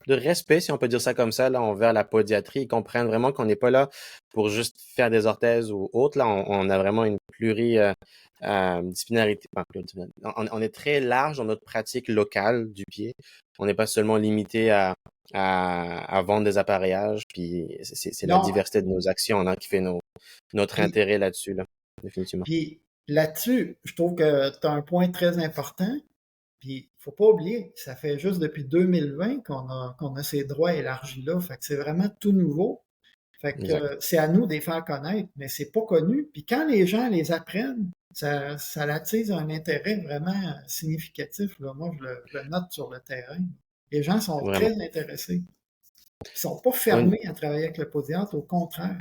respect, si on peut dire ça comme ça, là, envers la podiatrie. Ils comprennent vraiment qu'on n'est pas là pour juste faire des orthèses ou autre. Là, on a vraiment une disciplinarité. Enfin, on est très large dans notre pratique locale du pied. On n'est pas seulement limité à vendre des appareillages, puis c'est la Non, diversité de nos actions, hein, qui fait notre puis, intérêt là-dessus, là, définitivement. puis là-dessus, je trouve que tu as un point très important. Puis, il faut pas oublier, ça fait juste depuis 2020 qu'on a ces droits élargis là. Fait que c'est vraiment tout nouveau. Fait que Exact. c'est à nous de les faire connaître, mais c'est pas connu. Puis quand les gens les apprennent, ça attise un intérêt vraiment significatif, là. Moi, je le note sur le terrain. Les gens sont Vraiment. très intéressés. Ils sont pas Oui, fermés à travailler avec le podiatre, au contraire.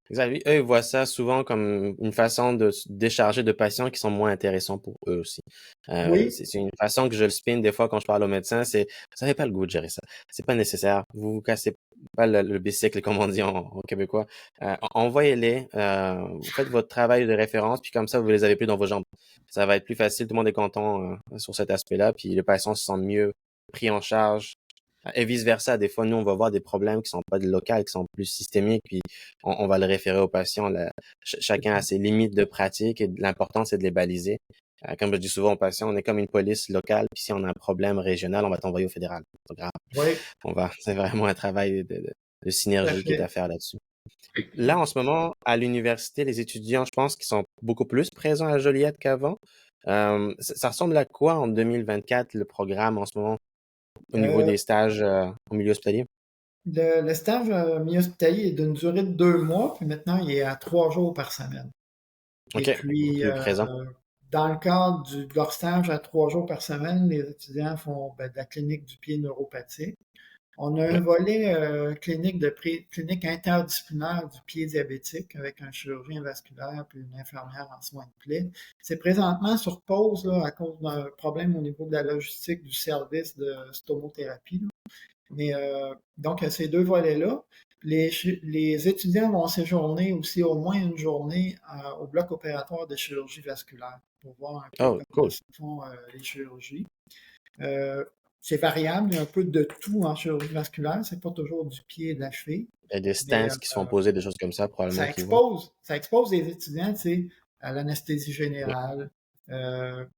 exact. Oui, eux, ils voient ça souvent comme une façon de se décharger de patients qui sont moins intéressants pour eux aussi. Oui, C'est une façon que je le spin des fois quand je parle aux médecins, c'est, vous n'avez pas le goût de gérer ça. C'est pas nécessaire. Vous vous cassez pas le bicycle, comme on dit en québécois. Envoyez-les, faites votre travail de référence, puis comme ça, vous les avez plus dans vos jambes. Ça va être plus facile. Tout le monde est content, sur cet aspect-là, puis les patients se sentent mieux pris en charge. Et vice-versa, des fois, nous, on va voir des problèmes qui sont pas de local, qui sont plus systémiques, puis on va le référer aux patients. Chacun a ses limites de pratique et l'important, c'est de les baliser. Comme je dis souvent aux patients, on est comme une police locale, puis si on a un problème régional, on va t'envoyer au fédéral. C'est pas grave. oui, C'est vraiment un travail de tout à synergie qui est à fait. faire là-dessus. Là, en ce moment, à l'université, les étudiants, je pense qu'ils sont beaucoup plus présents à Joliette qu'avant. Ça ressemble à quoi en 2024, le programme en ce moment, au niveau Euh, des stages, au milieu hospitalier? le stage milieu hospitalier est d'une durée de 2 mois, puis maintenant il est à 3 jours par semaine. Et OK, puis, plus présent. dans le cadre de leur stage à 3 jours par semaine, les étudiants font de la clinique du pied neuropathique. On a un Oui. volet clinique interdisciplinaire du pied diabétique avec un chirurgien vasculaire puis une infirmière en soins de plaie. C'est présentement sur pause là, à cause d'un problème au niveau de la logistique du service de stomothérapie, là. Mais donc, il y a ces deux volets-là. Les étudiants vont séjourner aussi au moins une journée au bloc opératoire de chirurgie vasculaire pour voir un peu Oh, comment cool. se font les chirurgies. Euh, c'est variable, il y a un peu de tout en chirurgie vasculaire, c'est pas toujours du pied et de la cheville, Il y a des mais stents qui se font poser, des choses comme ça, probablement, qui vont. ça expose les étudiants, tu sais, à l'anesthésie Oui, générale,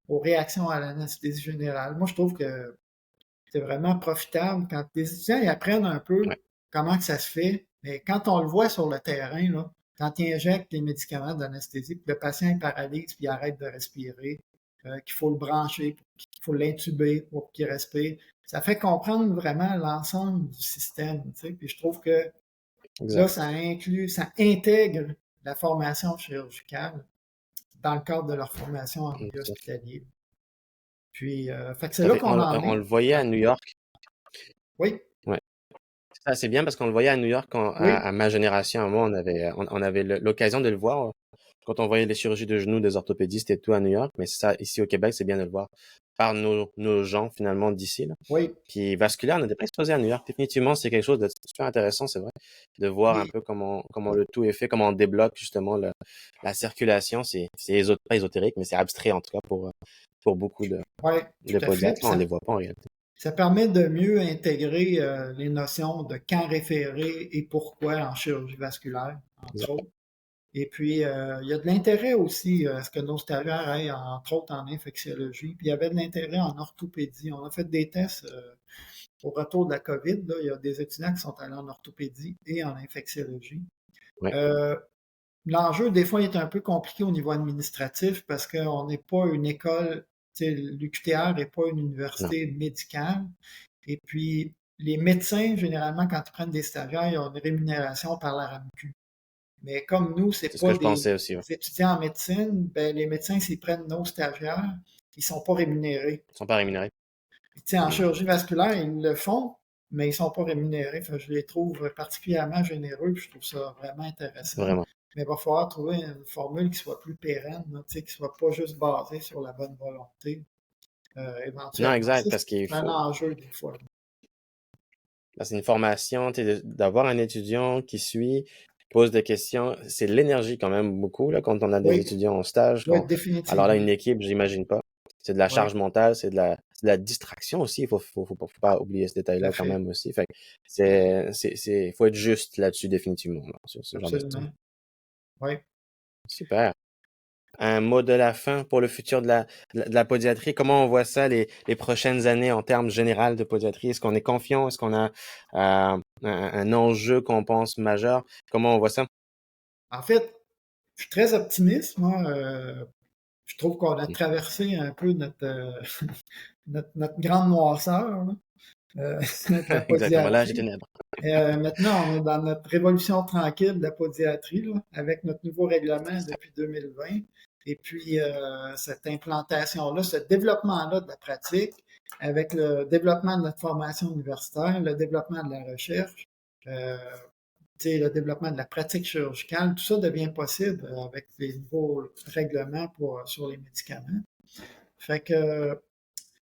aux réactions à l'anesthésie générale. Moi, je trouve que c'est vraiment profitable quand les étudiants ils apprennent un peu ouais, comment que ça se fait. Mais quand on le voit sur le terrain, là, quand ils injectent les médicaments d'anesthésie, puis le patient est paralyse, puis il arrête de respirer, qu'il faut le brancher, qu'il faut l'intuber pour qu'il respire, ça fait comprendre vraiment l'ensemble du système. Tu sais. Puis je trouve que là, exact. ça intègre la formation chirurgicale dans le cadre de leur formation en milieu Tout à fait. hospitalier. Puis, fait que c'est Tout à là fait. qu'on en On est. le voyait à New York. Oui, Ouais. Ça, c'est bien parce qu'on le voyait à New York oui, à ma génération, à moi, on avait l'occasion de le voir quand on voyait les chirurgies de genoux des orthopédistes et tout à New York. Mais ça, ici au Québec, c'est bien de le voir par nos gens, finalement, d'ici, là. oui. Puis vasculaire, on n'était pas exposé à New York. Définitivement, c'est quelque chose de super intéressant, c'est vrai, de voir un Puis, peu comment le tout est fait, comment on débloque justement la circulation. Pas ésotérique, mais c'est abstrait en tout cas pour beaucoup ouais, de tout à fait. podiatres. Puis On les voit pas en réalité. ça permet de mieux intégrer les notions de quand référer et pourquoi en chirurgie vasculaire, entre autres. Et puis, il y a de l'intérêt aussi à ce que nos stagiaires aillent, entre autres, en infectiologie. Puis, il y avait de l'intérêt en orthopédie. On a fait des tests au retour de la COVID. Là, il y a des étudiants qui sont allés en orthopédie et en infectiologie. Oui, Euh, L'enjeu, des fois, il est un peu compliqué au niveau administratif parce qu'on n'est pas une école, l'UQTR n'est pas une non, université médicale. Et puis, les médecins, généralement, quand ils prennent des stagiaires, ils ont une rémunération par la RAMQ. Mais comme nous, c'est c'est ce que pas je des pensais aussi. Ouais. étudiants en médecine, ben, les médecins, s'ils prennent nos stagiaires, ils sont pas rémunérés. Ils sont pas rémunérés. Puis, en Hmm. chirurgie vasculaire, ils le font, mais ils sont pas rémunérés. Fait que je les trouve particulièrement généreux, puis je trouve ça vraiment intéressant. Vraiment. Mais il va falloir trouver une formule qui soit plus pérenne, là, qui soit pas juste basée sur la bonne volonté, Non, éventuellement. exact, Ça, parce qu'il c'est un faut. enjeu des fois. C'est une formation, tu sais, d'avoir un étudiant qui suit, pose des questions. C'est de l'énergie quand même beaucoup là, quand on a des Oui, étudiants en stage. oui, Alors là, définitivement. une équipe, j'imagine pas. C'est de la Oui, charge mentale, c'est de la distraction aussi. Faut pas oublier ce tout à détail-là quand fait. même aussi. Fait que faut être juste là-dessus définitivement, là, sur ce genre de Absolument. sujet. Oui. Super. Un mot de la fin pour le futur de la pédiatrie. Comment on voit ça les prochaines années en termes général de pédiatrie? Est-ce qu'on est confiant? Est-ce qu'on a un enjeu qu'on pense majeur? Comment on voit ça? En fait, je suis très optimiste, moi. Je trouve qu'on a traversé un peu notre grande noirceur, là, la Exactement, l'âge des pédiatrie. ténèbres. Maintenant, on est dans notre révolution tranquille de la pédiatrie, là, avec notre nouveau règlement depuis 2020. Et puis, cette implantation-là, ce développement-là de la pratique, avec le développement de notre formation universitaire, le développement de la recherche, euh, le développement de la pratique chirurgicale, tout ça devient possible avec les nouveaux règlements sur les médicaments. Fait que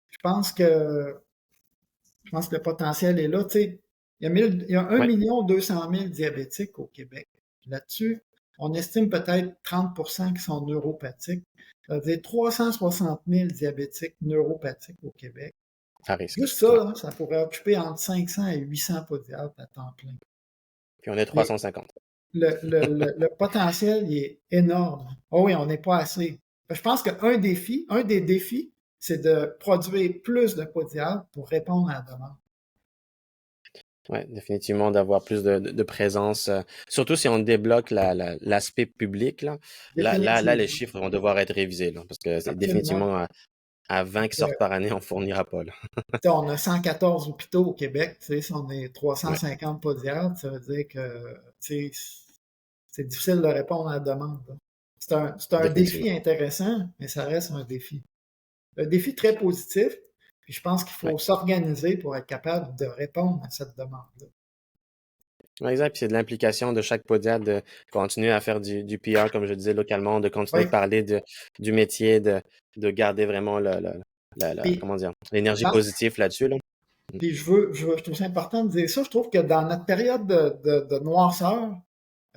je pense que je pense que le potentiel est là. Il y a 1 Oui, million 200 000 diabétiques au Québec. Là-dessus, on estime peut-être 30 qui sont neuropathiques. Ça veut dire 360 000 diabétiques neuropathiques au Québec. à risque. Juste ça, Ouais. là, ça pourrait occuper entre 500 et 800 podiatres à temps plein. Puis on est Les- 350. le potentiel il est énorme. Oh oui, on n'est pas assez. Je pense un des défis, c'est de produire plus de podiatres pour répondre à la demande. Ouais, définitivement d'avoir plus de présence, surtout si on débloque l'aspect public, là. Là, les Définitivement. chiffres vont devoir être révisés, là, parce que c'est Absolument. définitivement à 20 qui sortent par année, on fournira pas, là. On a 114 hôpitaux au Québec. Si on est Ouais, 350 podiatres, ça veut dire que c'est difficile de répondre à la demande. C'est un définitivement. défi intéressant, mais ça reste un défi. Un défi très positif, puis je pense qu'il Ouais. faut s'organiser pour être capable de répondre à cette demande-là. Ouais, exact. Puis c'est de l'implication de chaque podiatre de continuer à faire du PR, comme je disais localement, de continuer Oui, de parler du métier, de garder vraiment puis, comment dire, l'énergie dans- positive là-dessus, là. Mm. puis je trouve ça important de dire ça. Je trouve que dans notre période de noirceur,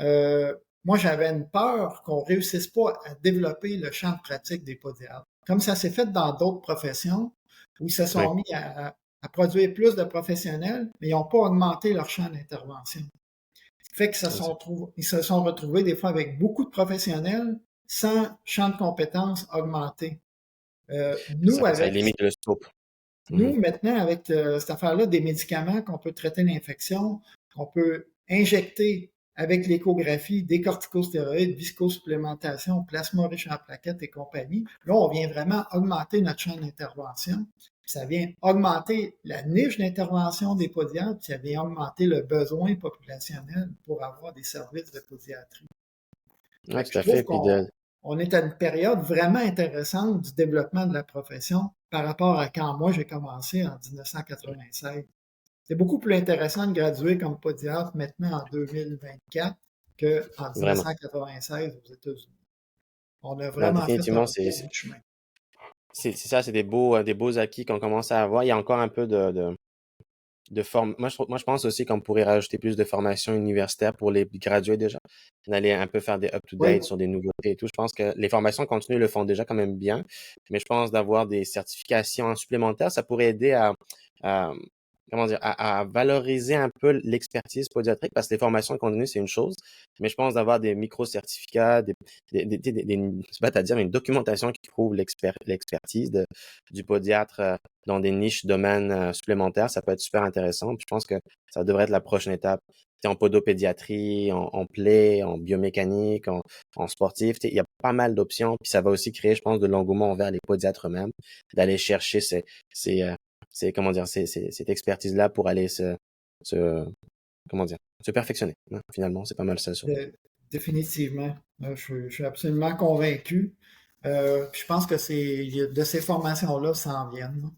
Euh, moi, j'avais une peur qu'on réussisse pas à développer le champ de pratique des podiatres. Comme ça s'est fait dans d'autres professions, où ils se Ouais, sont mis à produire plus de professionnels, mais ils n'ont pas augmenté leur champ d'intervention. Ce qui fait qu'ils exact. ils se sont retrouvés des fois avec beaucoup de professionnels sans champ de compétences augmenté. Ça fait que ça limite le scope. Mhm. Nous, maintenant, avec cette affaire-là, des médicaments qu'on peut traiter l'infection, qu'on peut injecter avec l'échographie, des corticostéroïdes, viscosupplémentation, plasma riche en plaquettes et compagnie, là, on vient vraiment augmenter notre champ d'intervention. Ça vient augmenter la niche d'intervention des podiatres, puis ça vient augmenter le besoin populationnel pour avoir des services de podiatrie. Ouais, Fait que tout je à trouve fait. Puis qu'on on est à une période vraiment intéressante du développement de la profession par rapport à quand moi j'ai commencé en 1996. C'est beaucoup plus intéressant de graduer comme podiatre maintenant en 2024 qu'en vraiment. 1996 aux États-Unis. On a Non, vraiment fait un définitivement, beau bout de chemin. c'est ça, c'est des beaux acquis qu'on commence à avoir. Il y a encore un peu de forme. Moi, je pense aussi qu'on pourrait rajouter plus de formation universitaire pour les gradués déjà. D'aller un peu faire des Oui, up-to-date sur des nouveautés et tout. Je pense que les formations continues le font déjà quand même bien, mais je pense d'avoir des certifications supplémentaires, ça pourrait aider à comment dire, à valoriser un peu l'expertise podiatrique parce que les formations qu'on donne, c'est une chose, mais je pense d'avoir des micro-certificats, c'est pas à dire, mais une documentation qui prouve l'expertise du podiatre dans des niches, domaines supplémentaires, ça peut être super intéressant. Puis je pense que ça devrait être la prochaine étape. T'sais, en podopédiatrie, en play, en biomécanique, en sportif, il y a pas mal d'options. Puis ça va aussi créer, je pense, de l'engouement envers les podiatres eux-mêmes, d'aller chercher ces, euh, comment dire, cette expertise-là pour aller se, comment dire, se perfectionner, hein. Finalement, c'est pas mal ça surtout. De- Définitivement. Je suis absolument convaincu. Puis je pense que de ces formations-là s'en viennent.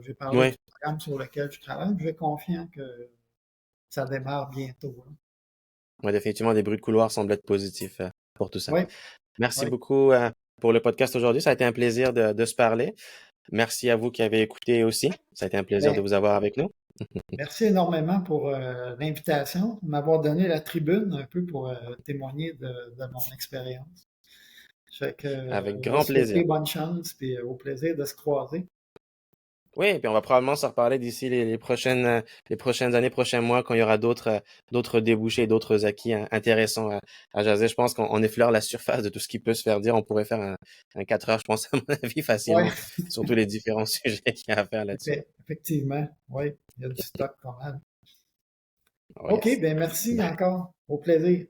J'ai parlé Oui, du programme sur lequel je travaille. Je suis confiant que ça démarre bientôt, là. ouais, définitivement, des bruits de couloir semblent être positifs pour tout ça. Oui, Merci oui. beaucoup pour le podcast aujourd'hui. Ça a été un plaisir de se parler. Merci à vous qui avez écouté aussi. Ça a été un plaisir de Ben, vous avoir avec nous. merci énormément pour l'invitation, de m'avoir donné la tribune un peu pour témoigner de mon expérience. Fait que, Avec je vais grand plaisir. souhaiter bonne chance, puis au plaisir de se croiser. Oui, puis on va probablement se reparler d'ici les prochaines années, prochains mois, quand il y aura d'autres débouchés, d'autres acquis intéressants à jaser. Je pense qu'on effleure la surface de tout ce qui peut se faire dire. On pourrait faire un 4 heures, je pense, à mon avis, Oui, facilement, sur tous les différents sujets qu'il y a à faire là-dessus. effectivement. Oui, il y a du stock pas mal. Oh OK, yes. ben merci Bye. encore. Au plaisir.